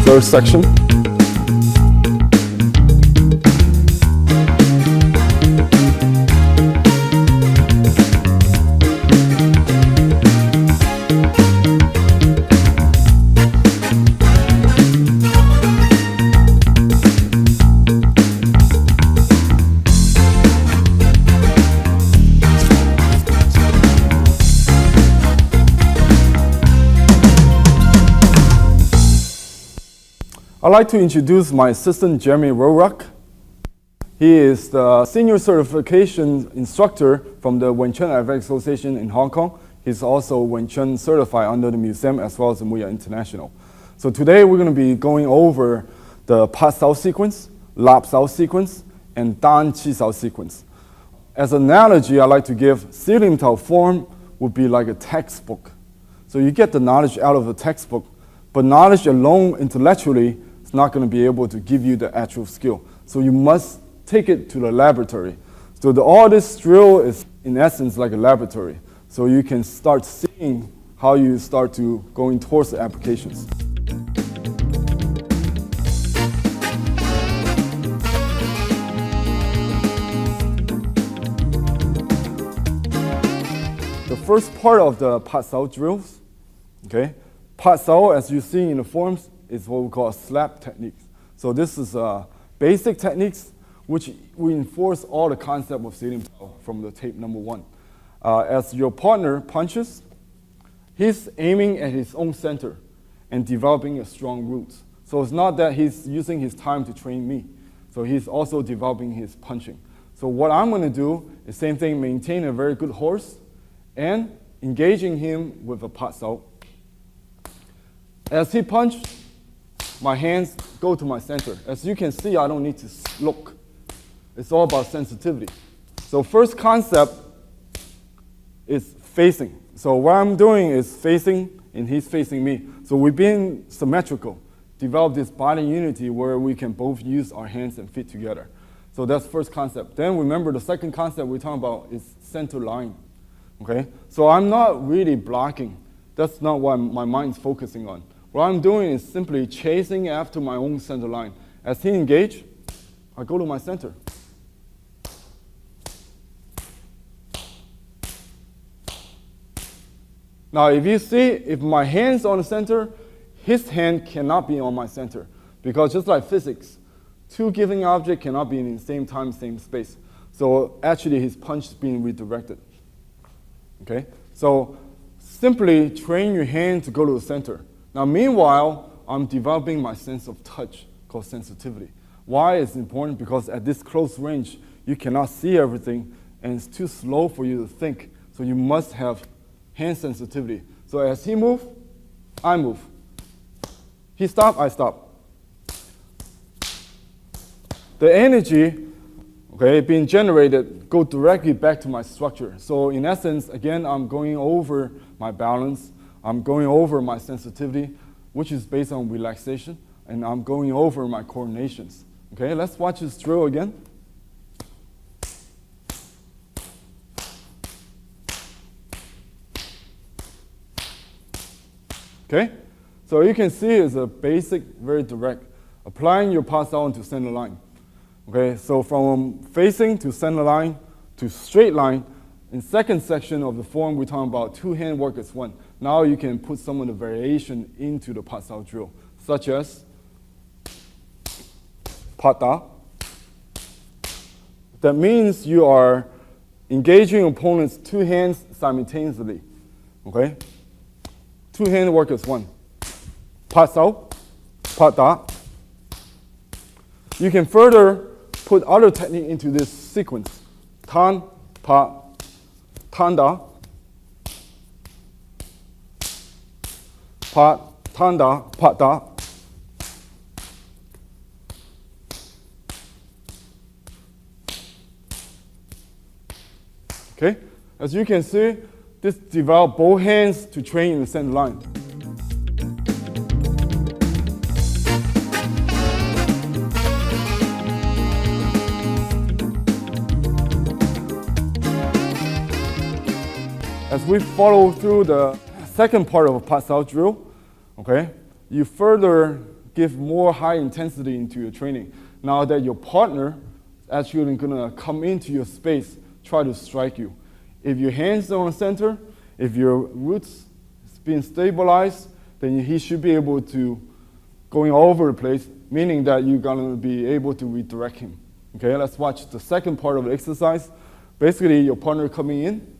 Third section. I'd like to introduce my assistant, Jeremy Rorak. He is the senior certification instructor from the Wing Chun Athletic Association in Hong Kong. He's also Wing Chun certified under the museum as well as the Muay International. So today we're going to be going over the Pat Sao sequence, Lap Sao sequence, and Dan Chi Sao sequence. As an analogy, I like to give Siu Nim Tao form would be like a textbook. So you get the knowledge out of the textbook, but knowledge alone intellectually is not going to be able to give you the actual skill. So you must take it to the laboratory. So all this drill is in essence like a laboratory. So you can start seeing how you start to going towards the applications. The first part of the Pat Sao drills, okay? Pat Sao, as you see in the forms, is what we call slap techniques. So this is basic techniques which reinforce all the concept of Siu Nim Tao from the tape number 1. As your partner punches, he's aiming at his own center and developing a strong root. So it's not that he's using his time to train me. So he's also developing his punching. So what I'm going to do is same thing, maintain a very good horse and engaging him with a Pat Sao. As he punches, my hands go to my center. As you can see, I don't need to look. It's all about sensitivity. So first concept is facing. So what I'm doing is facing, and he's facing me. So we've been symmetrical, develop this body unity where we can both use our hands and feet together. So that's first concept. Then remember the second concept we're talking about is center line. Okay? So I'm not really blocking. That's not what my mind's focusing on. What I'm doing is simply chasing after my own center line. As he engages, I go to my center. Now, if you see, if my hand's on the center, his hand cannot be on my center. Because just like physics, two given objects cannot be in the same time, same space. So actually, his punch is being redirected. Okay? So simply train your hand to go to the center. Now, meanwhile, I'm developing my sense of touch called sensitivity. Why is important? Because at this close range, you cannot see everything, and it's too slow for you to think. So you must have hand sensitivity. So as he moves, I move. He stops, I stop. The energy, okay, being generated go directly back to my structure. So in essence, again, I'm going over my balance. I'm going over my sensitivity, which is based on relaxation, and I'm going over my coordinations. Okay, let's watch this drill again. Okay, so you can see it's a basic, very direct, applying your Pat Sao into center line. Okay, so from facing to center line to straight line, in second section of the form, we're talking about two hand work as one. Now you can put some of the variation into the Pat Sao drill, such as Pat Da. That means you are engaging opponents two hands simultaneously. Okay? Two hand work as one. Pat Sao, Pat Da. You can further put other technique into this sequence. Tan, Pa, Tan Da. Pa, Tan Da, Pat Da. Okay, as you can see, this develop both hands to train in the center line. we follow through the second part of a Pat Sao drill, okay, you further give more high intensity into your training. Now that your partner is actually gonna come into your space, try to strike you. If your hands are on center, if your roots is being stabilized, then he should be able to going all over the place, meaning that you're gonna be able to redirect him. Okay, let's watch the second part of the exercise. Basically, your partner coming in.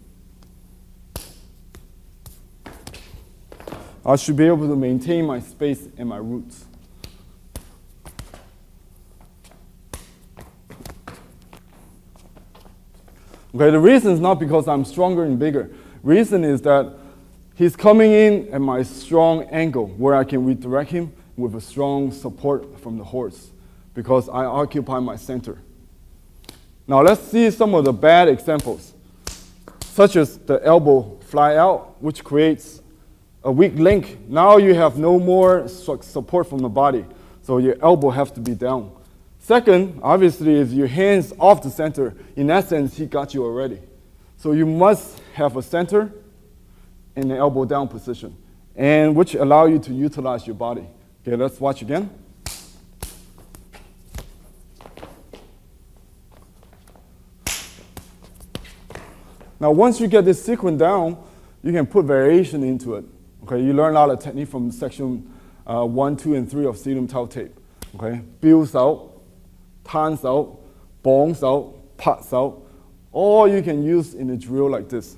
I should be able to maintain my space and my roots. Okay, the reason is not because I'm stronger and bigger. Reason is that he's coming in at my strong angle where I can redirect him with a strong support from the horse because I occupy my center. Now let's see some of the bad examples, such as the elbow fly out, which creates a weak link. Now you have no more support from the body, so your elbow has to be down. Second, obviously, is your hands off the center. In that sense, he got you already. So you must have a center and an elbow down position, and which allow you to utilize your body. Okay, let's watch again. Now, once you get this sequence down, you can put variation into it. Okay, you learn a lot of technique from section 1, 2, and 3 of Siu Nim Tao tape. Okay, builds out, turns out, bongs out, pats out. All you can use in a drill like this.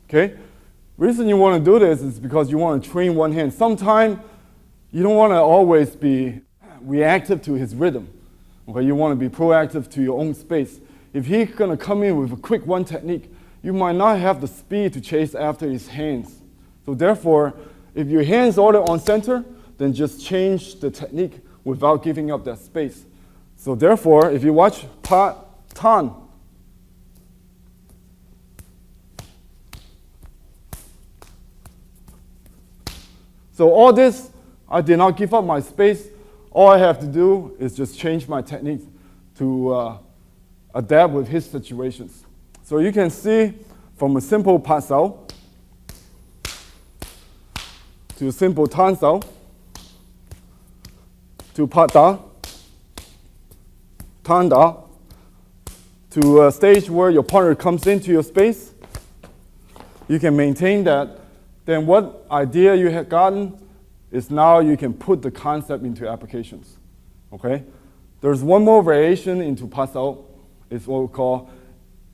Okay, reason you want to do this is because you want to train one hand. Sometimes you don't want to always be reactive to his rhythm. Okay, you want to be proactive to your own space. If he's going to come in with a quick one technique, you might not have the speed to chase after his hands. So therefore, if your hands are on center, then just change the technique without giving up that space. So therefore, if you watch Pat Tan, so all this, I did not give up my space. All I have to do is just change my technique to adapt with his situations. So you can see from a simple Pat Sao to a simple Tan Sao to Pat Da, Tan Da, to a stage where your partner comes into your space. You can maintain that. Then what idea you have gotten is now you can put the concept into applications. Okay? There's one more variation into Pat Sao. It's what we call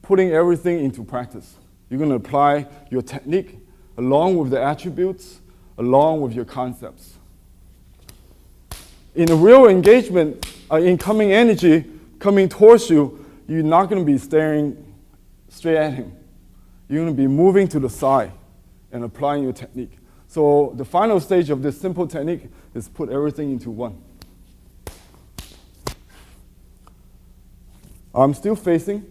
putting everything into practice. You're going to apply your technique along with the attributes, along with your concepts. In a real engagement, incoming energy coming towards you, you're not going to be staring straight at him. You're going to be moving to the side and applying your technique. So the final stage of this simple technique is put everything into one. I'm still facing.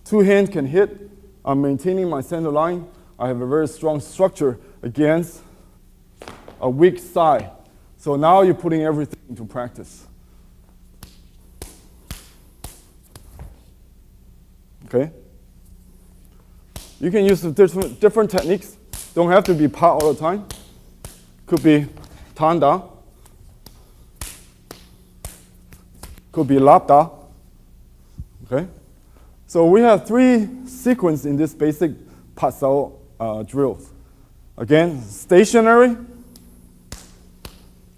Two hands can hit. I'm maintaining my center line. I have a very strong structure against a weak side. So now you're putting everything into practice. Okay? You can use different techniques. Don't have to be Pat all the time. Could be Tan Da. Could be Lap Da. Okay? So we have three sequences in this basic Pat Sao drills. Again, stationary,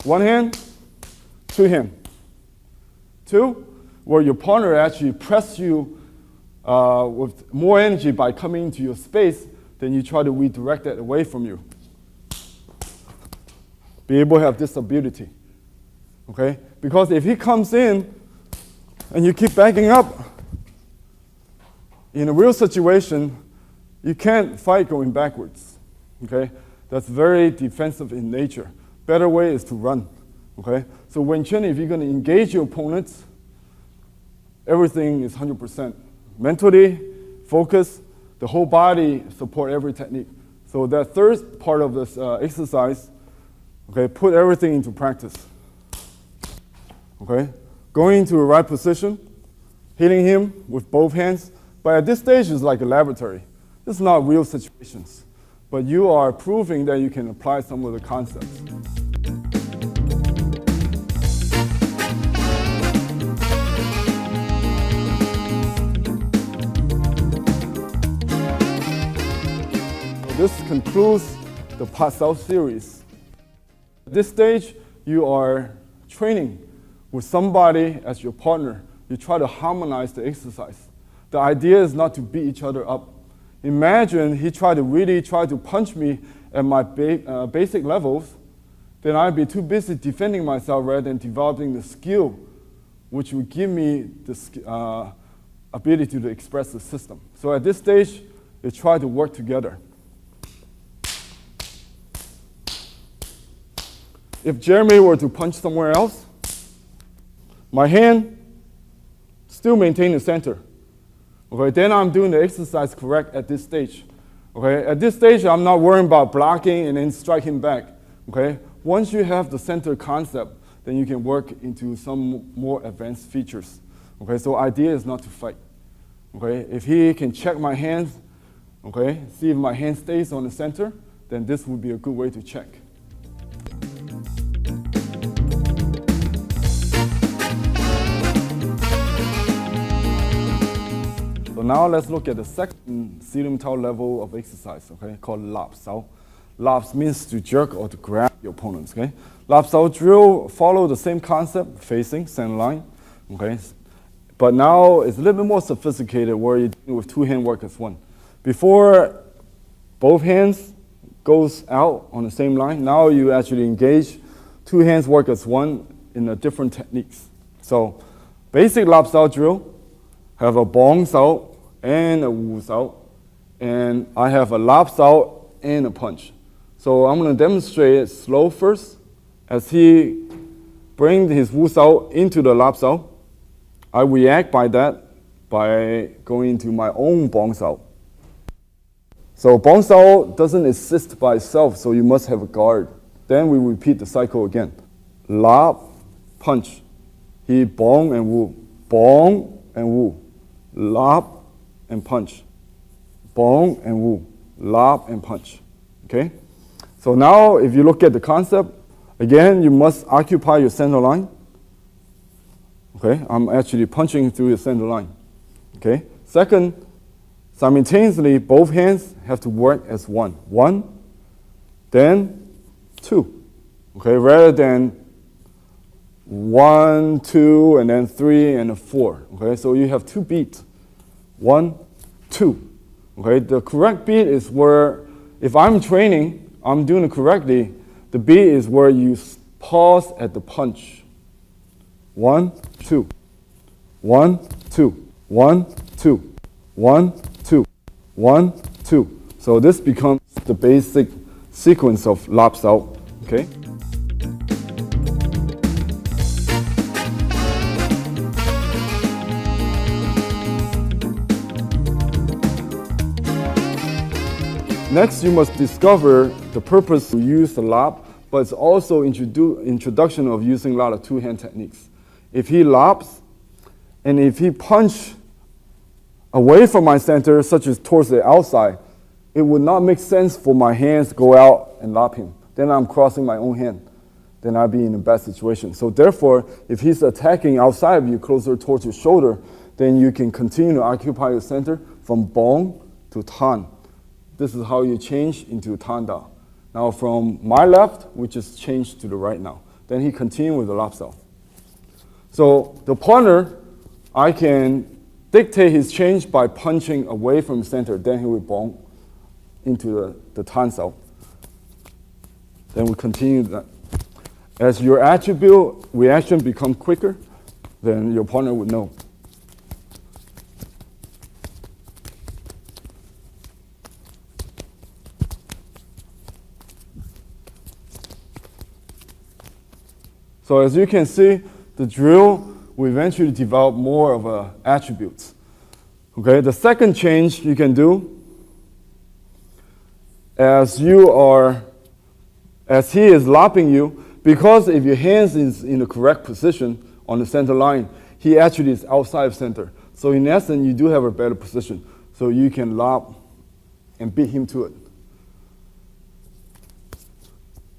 one hand, two hand. Two, where your partner actually press you with more energy by coming into your space, then you try to redirect it away from you. Be able to have this ability. Okay? Because if he comes in and you keep backing up, in a real situation, you can't fight going backwards. Okay? That's very defensive in nature. Better way is to run. Okay? So Wing Chun, if you're going to engage your opponents, everything is 100%. Mentally, focus, the whole body support every technique. So that third part of this exercise, Okay, put everything into practice. Okay, going into the right position, hitting him with both hands. But at this stage, it's like a laboratory. This is not real situations. But you are proving that you can apply some of the concepts. This concludes the Pasao series. At this stage, you are training with somebody as your partner. You try to harmonize the exercise. The idea is not to beat each other up. Imagine he really tried to punch me at my basic levels, then I'd be too busy defending myself rather than developing the skill, which would give me the ability to express the system. So at this stage, they try to work together. If Jeremy were to punch somewhere else, my hand still maintain the center. Okay, then I'm doing the exercise correct at this stage. Okay, at this stage, I'm not worrying about blocking and then striking back. Okay, once you have the center concept, then you can work into some more advanced features. Okay, so idea is not to fight. Okay, if he can check my hands, okay, see if my hand stays on the center, then this would be a good way to check. So now let's look at the second Siu Nim Tao level of exercise, okay, called Lap Sao. Lap means to jerk or to grab your opponents, okay. Lap Sao drill follow the same concept, facing, center line, okay. But now it's a little bit more sophisticated where you're dealing with two hand work as one. Before both hands goes out on the same line, now you actually engage two hands work as one in a different techniques. So basic Lap Sao drill have a bong sao and a wu sao, and I have a lap sao and a punch. So I'm going to demonstrate it slow first. As he brings his wu sao into the lap sao, I react by that by going into my own bong sao. So bong sao doesn't exist by itself, so you must have a guard. Then we repeat the cycle again. Lap, punch. He bong and wu. Bong and wu. Lap and punch. Bong and wu. Lap and punch. Okay? So now if you look at the concept, again, you must occupy your center line. Okay? I'm actually punching through the center line. Okay? Second, simultaneously, both hands have to work as one. One, then two. Okay? Rather than 1, 2, and then 3, and a 4. Okay, so you have two beats. 1, 2. Okay, the correct beat is where, if I'm training, I'm doing it correctly, the beat is where you pause at the punch. 1, 2. 1, 2. 1, 2. 1, 2. 1, 2. So this becomes the basic sequence of lap sao. Okay. Next, you must discover the purpose to use the lap, but it's also introduction of using a lot of two-hand techniques. If he laps, and if he punch away from my center, such as towards the outside, it would not make sense for my hands to go out and lap him. Then I'm crossing my own hand. Then I'd be in a bad situation. So therefore, if he's attacking outside of you, closer towards your shoulder, then you can continue to occupy your center from bong to tan. This is how you change into tanda. Now from my left, we just change to the right now. Then he continues with the lap sao. So the partner, I can dictate his change by punching away from the center. Then he will bong into the tan sao. Then we continue that. As your attribute reaction becomes quicker, then your partner would know. So as you can see, the drill will eventually develop more of attributes. Okay, the second change you can do, as you are as he is lopping you, because if your hands is in the correct position on the center line, he actually is outside of center. So in essence, you do have a better position. So you can lob and beat him to it.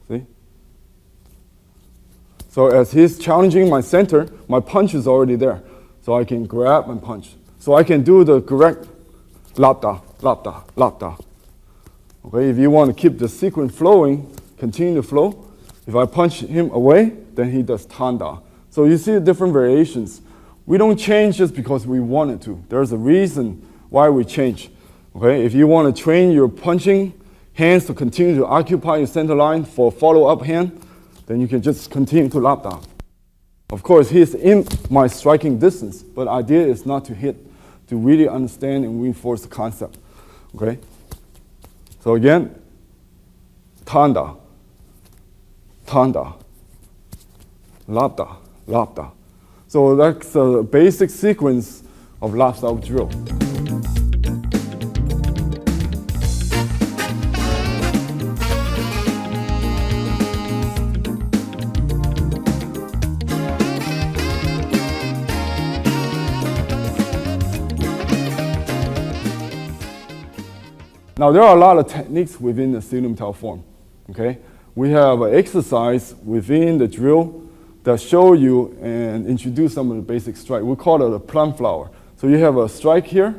See? So as he's challenging my center, my punch is already there. So I can grab and punch. So I can do the correct lap da, lap da, lap da. Okay, if you want to keep the sequence flowing, continue to flow, if I punch him away, then he does tanda. So you see the different variations. We don't change just because we wanted to. There's a reason why we change. Okay, if you want to train your punching hands to continue to occupy your center line for follow-up hand, then you can just continue to lap down. Of course, he's in my striking distance, but the idea is not to hit, to really understand and reinforce the concept. Okay? So again, tanda, tanda, labda, labda. So that's the basic sequence of lap style drill. Now, there are a lot of techniques within the Siu Nim Tao form, okay? We have an exercise within the drill that show you and introduce some of the basic strike. We call it a plum flower. So you have a strike here,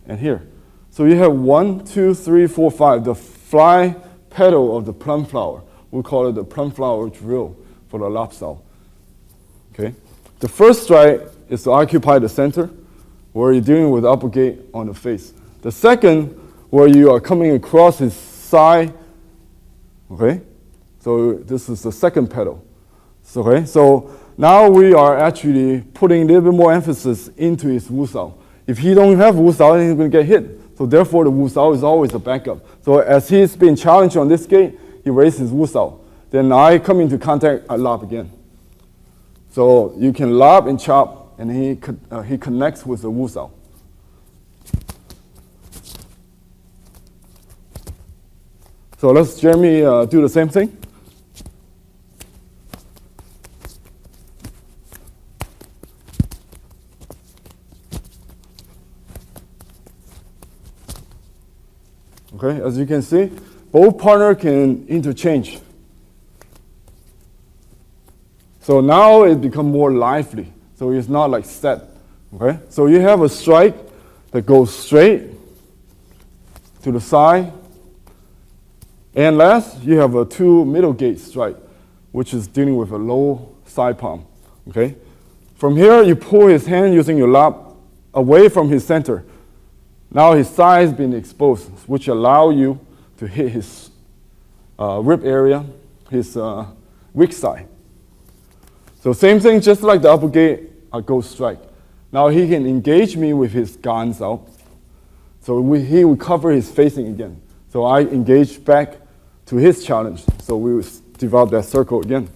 and here. So you have 1, 2, 3, 4, 5, the fly petal of the plum flower. We call it the plum flower drill for the lap style, okay? The first strike is to occupy the center, where you're dealing with upper gate on the face. The second, where you are coming across his side, okay? So this is the second pedal. So, okay, so now we are actually putting a little bit more emphasis into his wu sao. If he don't have wu sao, then he's gonna get hit. So therefore the wu sao is always a backup. So as he's been challenged on this gate, he raises his wu sao. Then I come into contact, I lob again. So you can lob and chop, and he connects with the wu sao. So let's Jeremy do the same thing. Okay, as you can see, both partners can interchange. So now it becomes more lively. So it's not like set, okay? So you have a strike that goes straight to the side. And last, you have a 2 middle gate strike, which is dealing with a low side palm, okay? From here, you pull his hand using your lap away from his center. Now his thigh has been exposed, which allow you to hit his rib area, his weak side. So same thing, just like the upper gate, I go strike. Now he can engage me with his guns out. So he will cover his facing again. So I engage back to his challenge. So we will develop that circle again.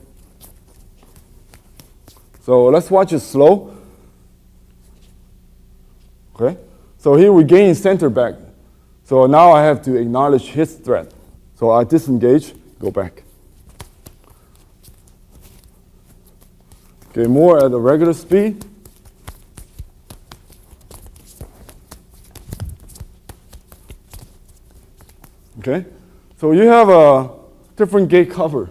So let's watch it slow. Okay. So he regains center back. So now I have to acknowledge his threat. So I disengage, go back. Okay, more at a regular speed. Okay, so you have a different gate cover.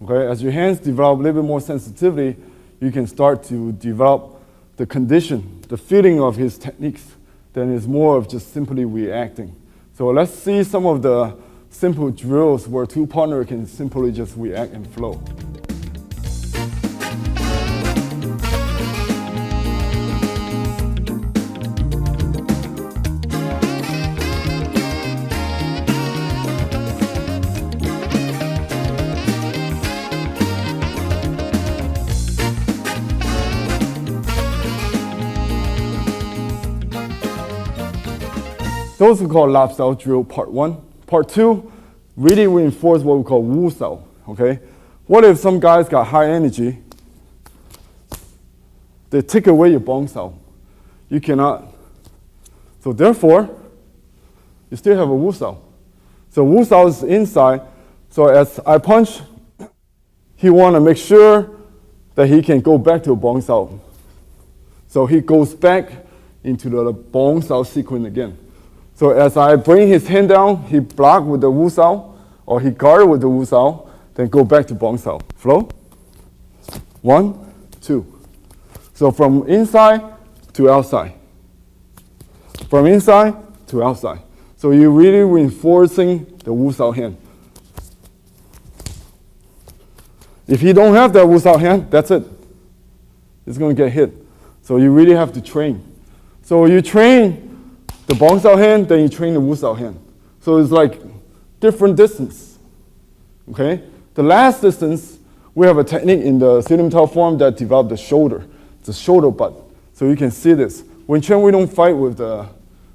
Okay, as your hands develop a little bit more sensitivity, you can start to develop the condition, the feeling of his techniques. Then it's more of just simply reacting. So let's see some of the simple drills where two partners can simply just react and flow. Those are called lap style drill part 1. Part 2 really reinforce what we call wu sao. Okay, what if some guys got high energy? They take away your bong sao. You cannot. So therefore, you still have a wu sao. So Wu Sao is inside. So as I punch, he want to make sure that he can go back to Bong Sao. So he goes back into the Bong Sao sequence again. So as I bring his hand down, he block with the Wu Sao, or he guard with the Wu Sao, then go back to Bong Sao. Flow. 1, 2. So from inside to outside. From inside to outside. So you're really reinforcing the Wu Sao hand. If you don't have that Wu Sao hand, that's it. It's going to get hit. So you really have to train. So you train the Bong Sao hand, then you train the Wu Sao hand. So it's like different distance. Okay? The last distance, we have a technique in the Siu Nim Tao form that developed the shoulder. It's a shoulder butt. So you can see this. Wing Chun, we don't fight with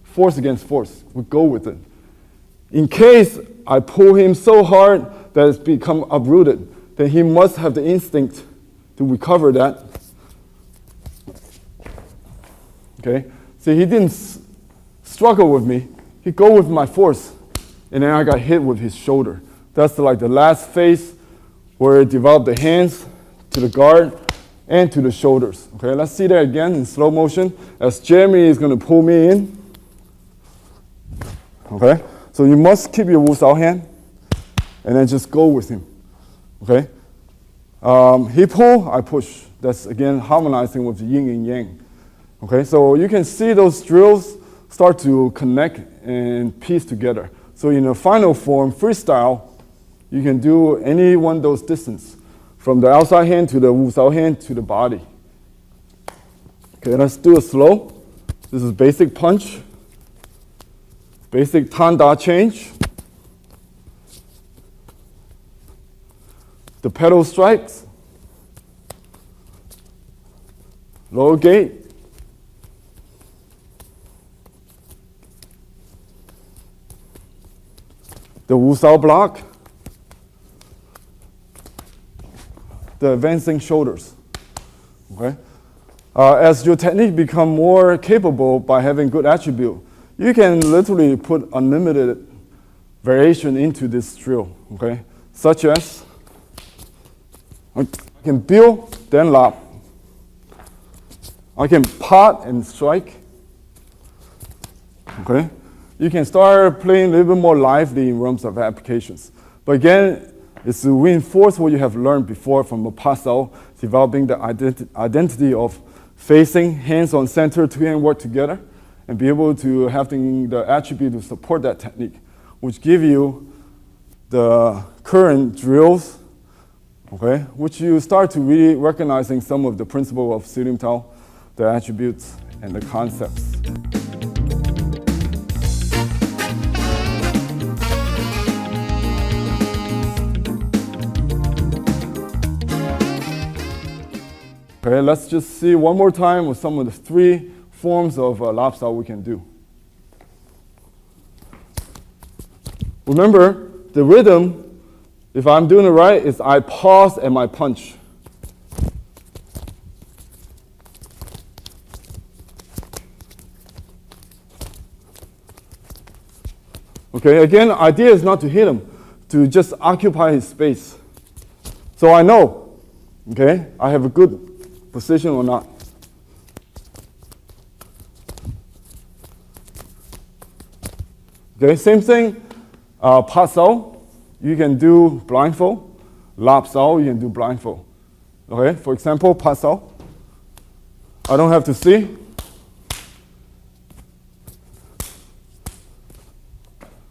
force against force. We go with it. In case I pull him so hard that it's become uprooted, then he must have the instinct to recover that. Okay? See, he didn't struggle with me. He go with my force. And then I got hit with his shoulder. That's like the last phase where it developed the hands to the guard and to the shoulders. Okay, let's see that again in slow motion as Jeremy is going to pull me in. Okay, so you must keep your Wu Sao hand and then just go with him. Okay, he pull, I push. That's again harmonizing with the yin and yang. Okay, so you can see those drills start to connect and piece together. So in the final form, freestyle, you can do any one of those distance, from the outside hand to the Wu Sao hand to the body. Okay, let's do it slow. This is basic punch, basic Tan Da change. The pedal strikes, lower gate, the Wu Sao block, the advancing shoulders. Okay? As your technique become more capable by having good attribute, you can literally put unlimited variation into this drill. Okay? Such as, I can build, then lap. I can pot and strike. Okay? You can start playing a little bit more lively in realms of applications. But again, it's to reinforce what you have learned before from a Pasao, developing the identity of facing, hands on center, two hand work together, and be able to have the attribute to support that technique, which give you the current drills, okay, which you start to really recognizing some of the principle of Siu Nim Tao, the attributes and the concepts. Okay, let's just see one more time with some of the 3 forms of lap sao we can do. Remember, the rhythm, if I'm doing it right, is I pause and my punch. Okay, again, the idea is not to hit him, to just occupy his space. So I know, okay, I have a good position or not. Okay, same thing, pa sao, you can do blindfold. Lap sao, you can do blindfold. Okay, for example, pa sao, I don't have to see.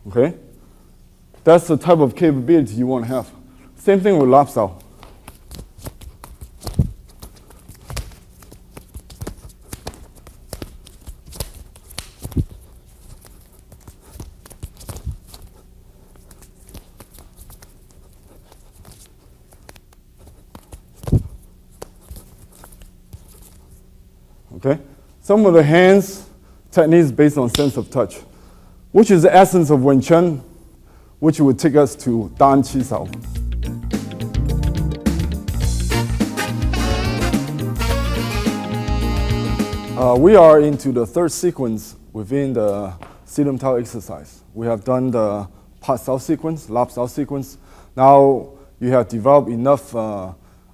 Okay, that's the type of capability you want to have. Same thing with lap sao. Okay, some of the hands techniques based on sense of touch, which is the essence of Wing Chun, which would take us to Dan Chi Sao. We are into the third sequence within the Siu Nim Tao exercise. We have done the hot south sequence, lap south sequence. Now you have developed enough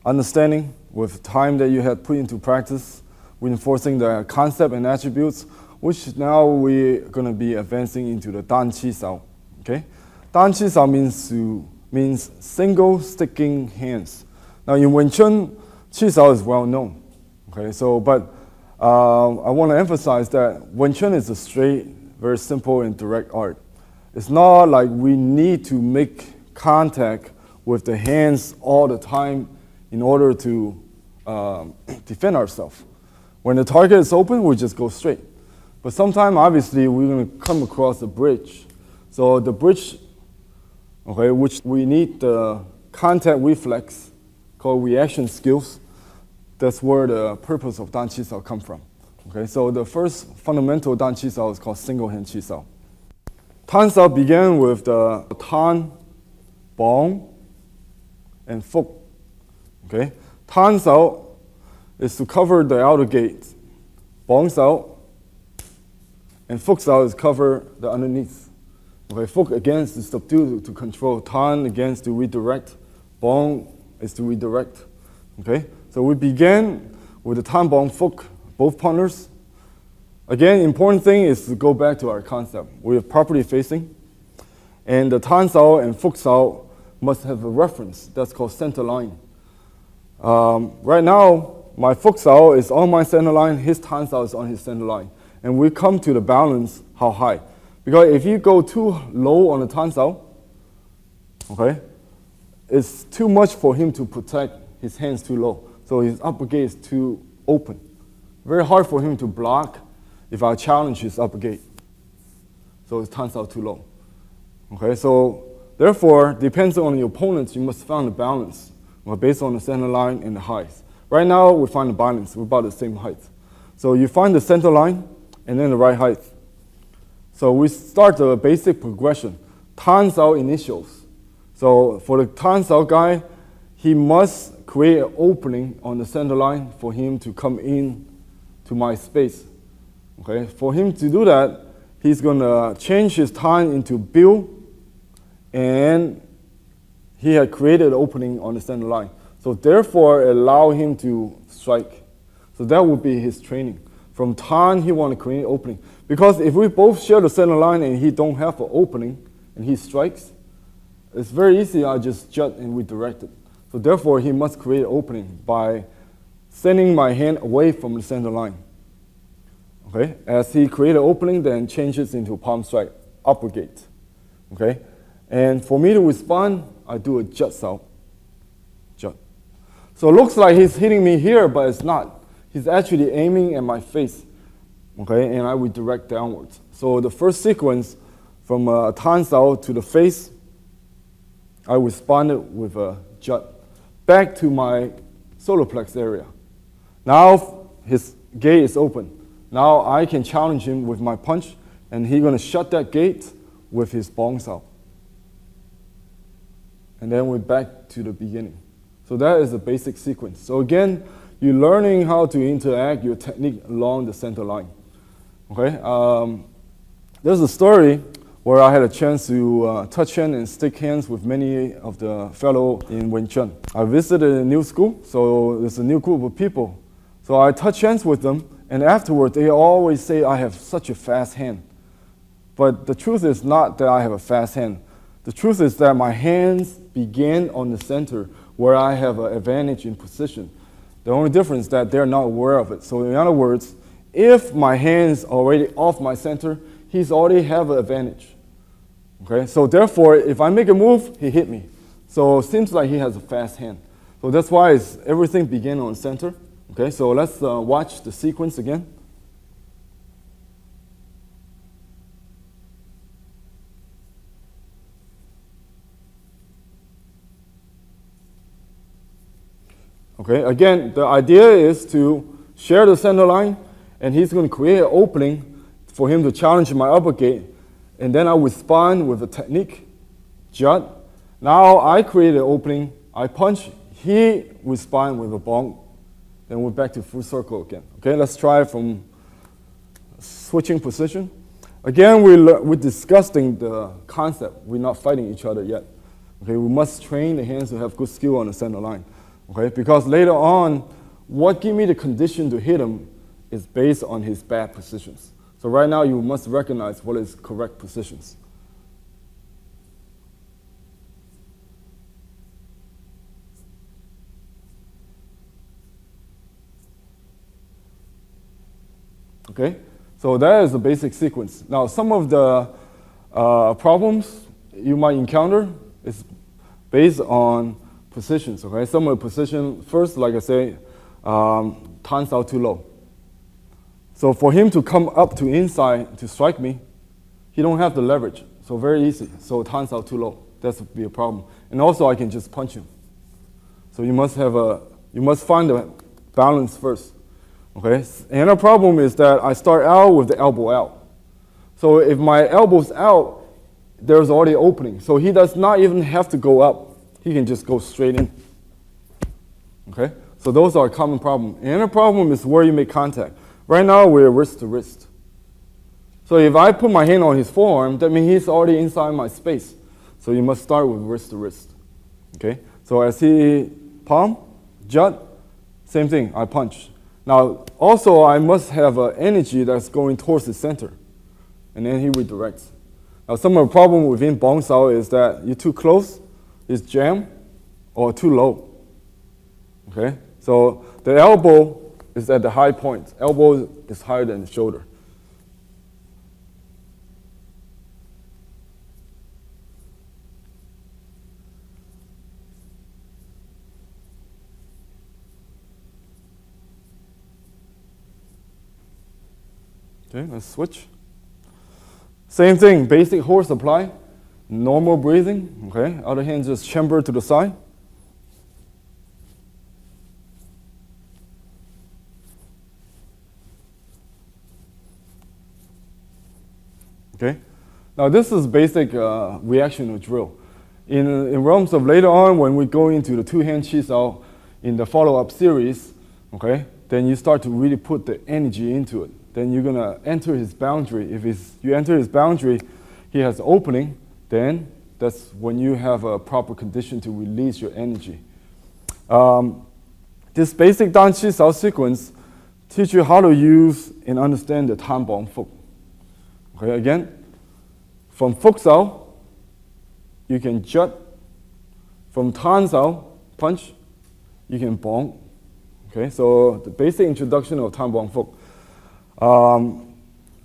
understanding with time that you have put into practice, reinforcing the concept and attributes, which now we're going to be advancing into the Dan Qi Sao. Okay, Dan Qi Sao means single sticking hands. Now in Wing Chun, Qi Sao is well known. Okay, so but I want to emphasize that Wing Chun is a straight, very simple and direct art. It's not like we need to make contact with the hands all the time in order to defend ourselves. When the target is open, we just go straight. But sometimes, obviously, we're going to come across a bridge. So the bridge, okay, which we need the contact reflex called reaction skills. That's where the purpose of Dan Qi Sao comes from. Okay, so the first fundamental Dan Qi Sao is called single hand Qi Sao. Tan Sao began with the Tan, Bong, and Fuk. Okay, Tan Sao is to cover the outer gate. Bong Sao and Fuk Sao is cover the underneath. Okay, Fuk again is to subdue, to control. Tan again is to redirect. Bong is to redirect. Okay, so we began with the Tan, Bong, Fuk, both partners. Again, important thing is to go back to our concept. We have properly facing, and the Tan Sao and Fuk Sao must have a reference. That's called center line. Right now, my Fuk Sao is on my center line, his Tan Sao is on his center line. And we come to the balance, how high. Because if you go too low on the Tan Sao, okay, it's too much for him to protect his hands too low. So his upper gate is too open. Very hard for him to block if I challenge his upper gate. So his Tan Sao too low. Okay, so therefore, depends on your opponents, you must find a balance based on the center line and the height. Right now, we find the balance. We're about the same height. So you find the center line and then the right height. So we start the basic progression. Tan Sao initials. So for the Tan Sao guy, he must create an opening on the center line for him to come in to my space. Okay, for him to do that, he's going to change his Tan into Bill, and he had created an opening on the center line. So therefore, allow him to strike. So that would be his training. From Tan, he want to create an opening. Because if we both share the center line and he don't have an opening, and he strikes, it's very easy, I just jut and redirect it. So therefore, he must create an opening by sending my hand away from the center line. Okay, as he create an opening, then changes into palm strike, upper gate. Okay, and for me to respond, I do a jut Sao. Jut. So it looks like he's hitting me here, but it's not. He's actually aiming at my face. Okay, and I redirect downwards. So the first sequence from Tan Sao to the face, I responded with a jut back to my solar plex area. Now his gate is open. Now I can challenge him with my punch, and he's going to shut that gate with his Bong Sao. And then we're back to the beginning. So that is the basic sequence. So again, you're learning how to interact your technique along the center line. Okay, there's a story where I had a chance to touch hands and stick hands with many of the fellow in Wing Chun. I visited a new school, so there's a new group of people. So I touch hands with them, and afterward they always say I have such a fast hand. But the truth is not that I have a fast hand. The truth is that my hands begin on the center where I have an advantage in position. The only difference is that they're not aware of it. So in other words, if my hand's already off my center, he's already have an advantage. Okay, so therefore, if I make a move, he hit me. So it seems like he has a fast hand. So that's why everything begins on center. Okay, so let's watch the sequence again. Okay, again, the idea is to share the center line, and he's going to create an opening for him to challenge my upper gate, and then I respond with a technique, jut. Now I create an opening, I punch, he responds with a bong, then we're back to full circle again. Okay, let's try from switching position. Again, we're discussing the concept. We're not fighting each other yet. Okay, we must train the hands to have good skill on the center line. Okay, because later on, what give me the condition to hit him is based on his bad positions. So right now, you must recognize what is correct positions. Okay, so that is the basic sequence. Now, some of the problems you might encounter is based on positions. Okay, some of the position first, like I say, turns out too low. So for him to come up to inside to strike me, he don't have the leverage. So very easy. So it turns out too low. That would be a problem. And also, I can just punch him. So you must find the balance first. Okay, and the problem is that I start out with the elbow out. So if my elbow's out, there's already opening. So he does not even have to go up. He can just go straight in. Okay, so those are a common problem. And the problem is where you make contact. Right now, we're wrist to wrist. So if I put my hand on his forearm, that means he's already inside my space. So you must start with wrist to wrist. Okay, so as he palm, jut, same thing, I punch. Now, also, I must have an energy that's going towards the center, and then he redirects. Now, some of the problem within Bong Sao is that you're too close, it's jam, or too low. Okay, so the elbow is at the high point. Elbow is higher than the shoulder. Okay, let's switch. Same thing, basic horse apply, normal breathing, okay? Other hand just chamber to the side. Okay, now this is basic reactional drill. In realms of later on, when we go into the two-hand chi sao in the follow-up series, okay, then you start to really put the energy into it. Then you're gonna enter his boundary. If you enter his boundary, he has opening, then that's when you have a proper condition to release your energy. This basic Dan Chi Sao sequence teach you how to use and understand the Tan Bong Fuk. Okay, again, from Fuk Sao, you can jut. From Tan Sao, punch, you can bong. Okay, so the basic introduction of Tan Bong Fuk.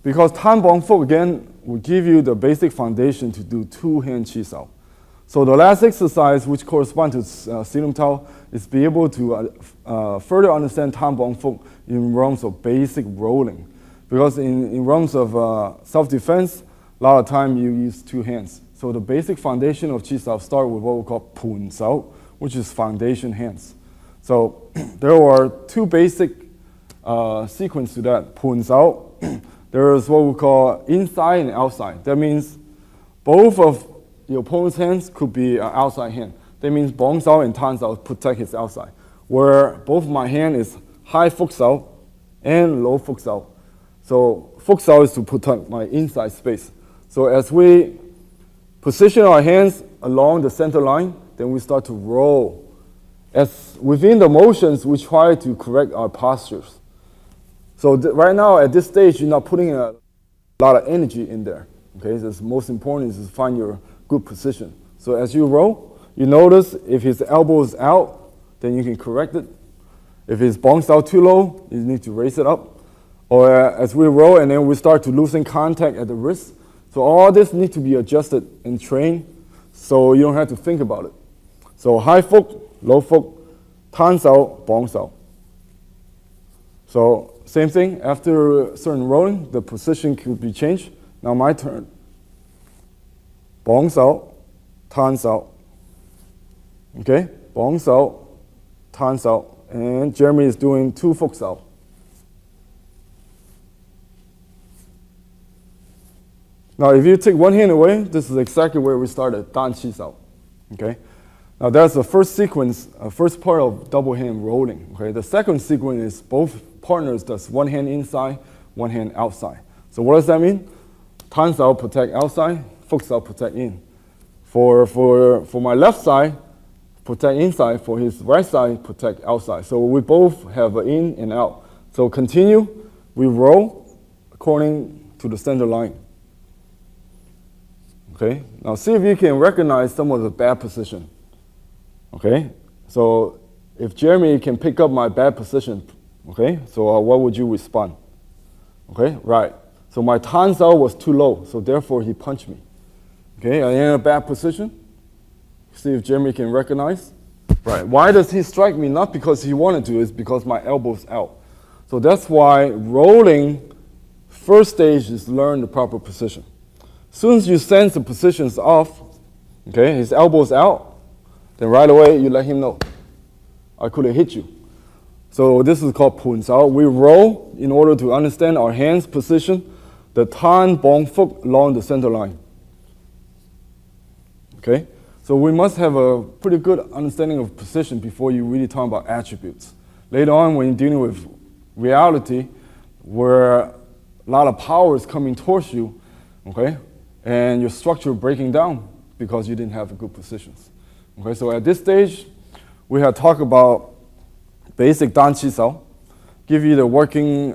Because Tan Bong Fuk, again, will give you the basic foundation to do two-hand Chi Sao. So the last exercise, which corresponds to Siu Nim Tao, is be able to further understand Tan Bong Fuk in realms of basic rolling. Because in realms of self-defense, a lot of time you use two hands. So the basic foundation of Chi Sao start with what we call Pun Sao, which is foundation hands. So there are two basic sequence to that. Pun Sao, there is what we call inside and outside. That means both of the opponent's hands could be an outside hand. That means Bong Sao and Tan Sao protect his outside. Where both my hand is high Fuk Sao and low Fuk Sao. So Fuk Sao is to protect my inside space. So as we position our hands along the center line, then we start to roll. As within the motions, we try to correct our postures. So right now, at this stage, you're not putting a lot of energy in there. Okay, so the most important is to find your good position. So as you roll, you notice if his elbow is out, then you can correct it. If his Bong Sao too low, you need to raise it up. Or as we roll and then we start to loosen contact at the wrist. So all this needs to be adjusted and trained so you don't have to think about it. So high Fuk, low Fuk, Tan Sao, Bong Sao. So same thing, after certain rolling, the position could be changed. Now my turn. Bong Sao, Tan Sao. Okay, Bong Sao, Tan Sao. And Jeremy is doing two Fuk Sao. Now, if you take one hand away, this is exactly where we started, Dan Chi Sao. Okay? Now, that's the first sequence, first part of double hand rolling. Okay? The second sequence is both partners does one hand inside, one hand outside. So what does that mean? Tan Sao protect outside, Fuk Sao protect in. For my left side, protect inside. For his right side, protect outside. So we both have an in and out. So continue, we roll according to the center line. Okay, now see if you can recognize some of the bad position. Okay, so if Jeremy can pick up my bad position, okay, so what would you respond? Okay, right. So my Tan Sao was too low, so therefore he punched me. Okay, I'm in a bad position. See if Jeremy can recognize. Right, why does he strike me? Not because he wanted to, it's because my elbow's out. So that's why rolling, first stage is learn the proper position. As soon as you sense the position's off, okay, his elbow's out, then right away you let him know, I could have hit you. So this is called Pun Sao. We roll in order to understand our hand's position, the Tan Bong Fuk along the center line. Okay, so we must have a pretty good understanding of position before you really talk about attributes. Later on, when you're dealing with reality, where a lot of power is coming towards you, okay, and your structure breaking down because you didn't have good positions. Okay, so at this stage, we have talked about basic Dan Chi Sao, give you the working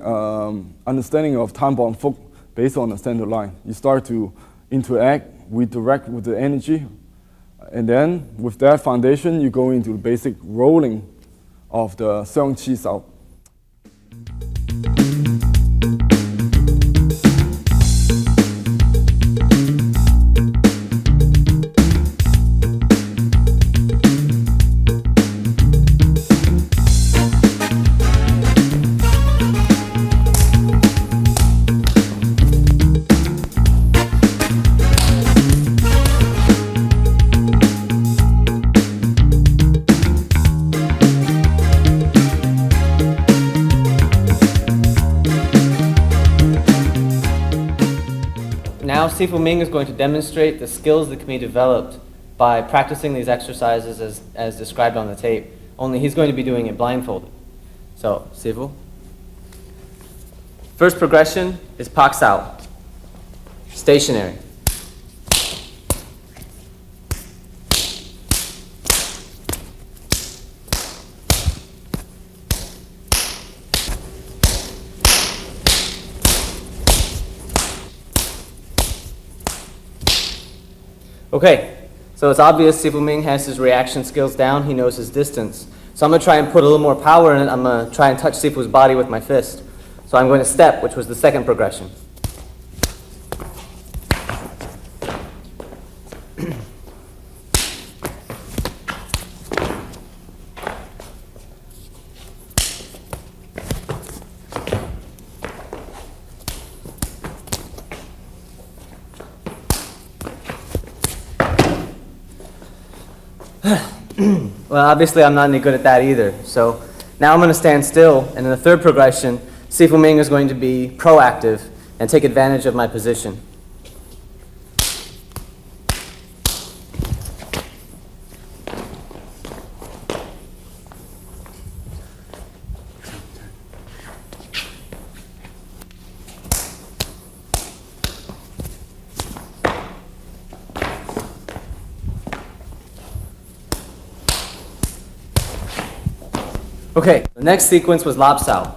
understanding of Tan Bong Fuk based on the center line. You start to interact, redirect with the energy, and then with that foundation, you go into the basic rolling of the Seong Chi Sao. Now Sifu Ming is going to demonstrate the skills that can be developed by practicing these exercises as described on the tape, only he's going to be doing it blindfolded. So, Sifu. First progression is Pak Sao, stationary. Okay, so it's obvious Sifu Ming has his reaction skills down, he knows his distance. So I'm going to try and put a little more power in it, I'm going to try and touch Sifu's body with my fist. So I'm going to step, which was the second progression. Well, obviously I'm not any good at that either. So now I'm going to stand still, and in the third progression, Sifu Ming is going to be proactive and take advantage of my position. Okay, the next sequence was Lap Sao.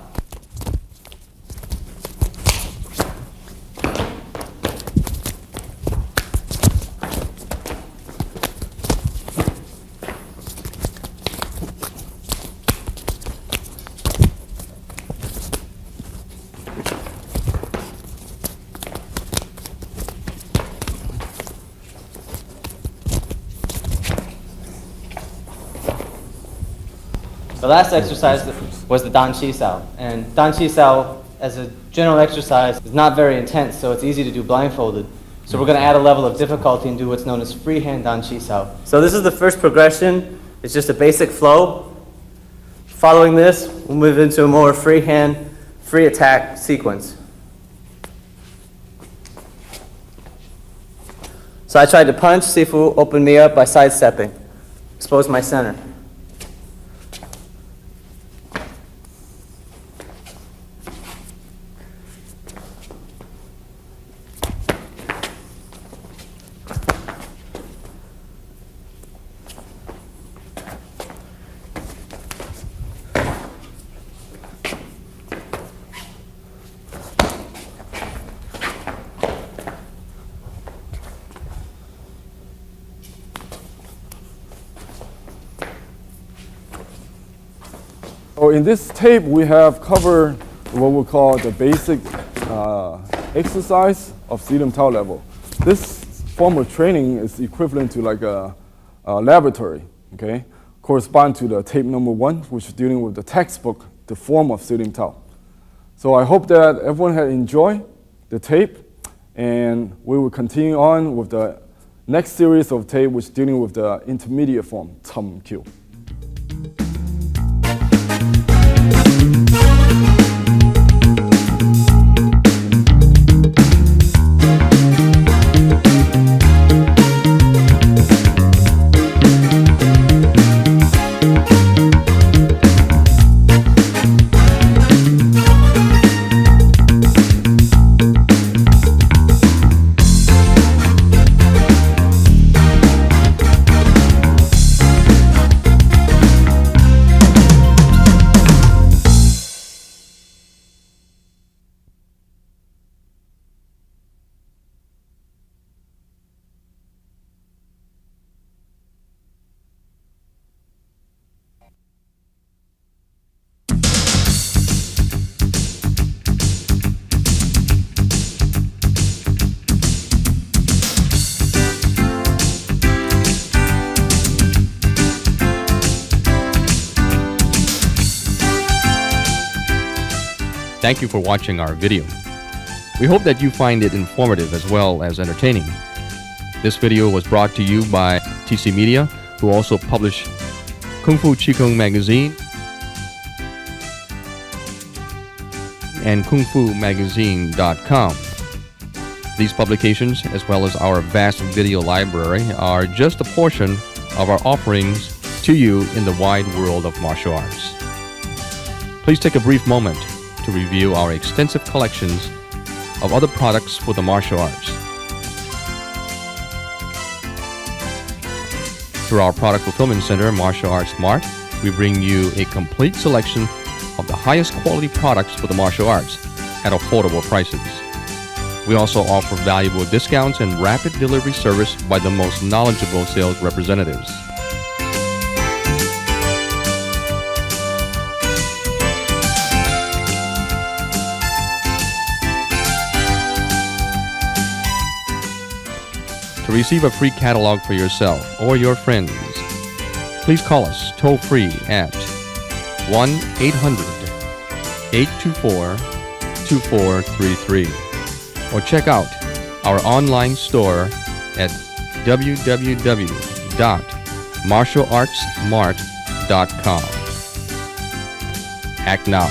The last exercise was the Dan Chi Sao. And Dan Chi Sao, as a general exercise, is not very intense, so it's easy to do blindfolded. So we're going to add a level of difficulty and do what's known as freehand Dan Chi Sao. So this is the first progression. It's just a basic flow. Following this, we'll move into a more freehand, free attack sequence. So I tried to punch, Sifu opened me up by sidestepping, exposed my center. So in this tape, we have covered what we call the basic exercise of Siu Nim Tao level. This form of training is equivalent to like a laboratory, okay? Correspond to the tape number 1, which is dealing with the textbook, the form of Siu Nim Tao. So I hope that everyone had enjoyed the tape, and we will continue on with the next series of tape, which is dealing with the intermediate form, Chum Q. Thank you for watching our video. We hope that you find it informative as well as entertaining. This video was brought to you by TC Media, who also publish Kung Fu Qigong magazine and kungfumagazine.com. These publications, as well as our vast video library, are just a portion of our offerings to you in the wide world of martial arts. Please take a brief moment to review our extensive collections of other products for the martial arts. Through our product fulfillment center, Martial Arts Mart, we bring you a complete selection of the highest quality products for the martial arts at affordable prices. We also offer valuable discounts and rapid delivery service by the most knowledgeable sales representatives. To receive a free catalog for yourself or your friends, please call us toll-free at 1-800-824-2433 or check out our online store at www.martialartsmart.com. Act now.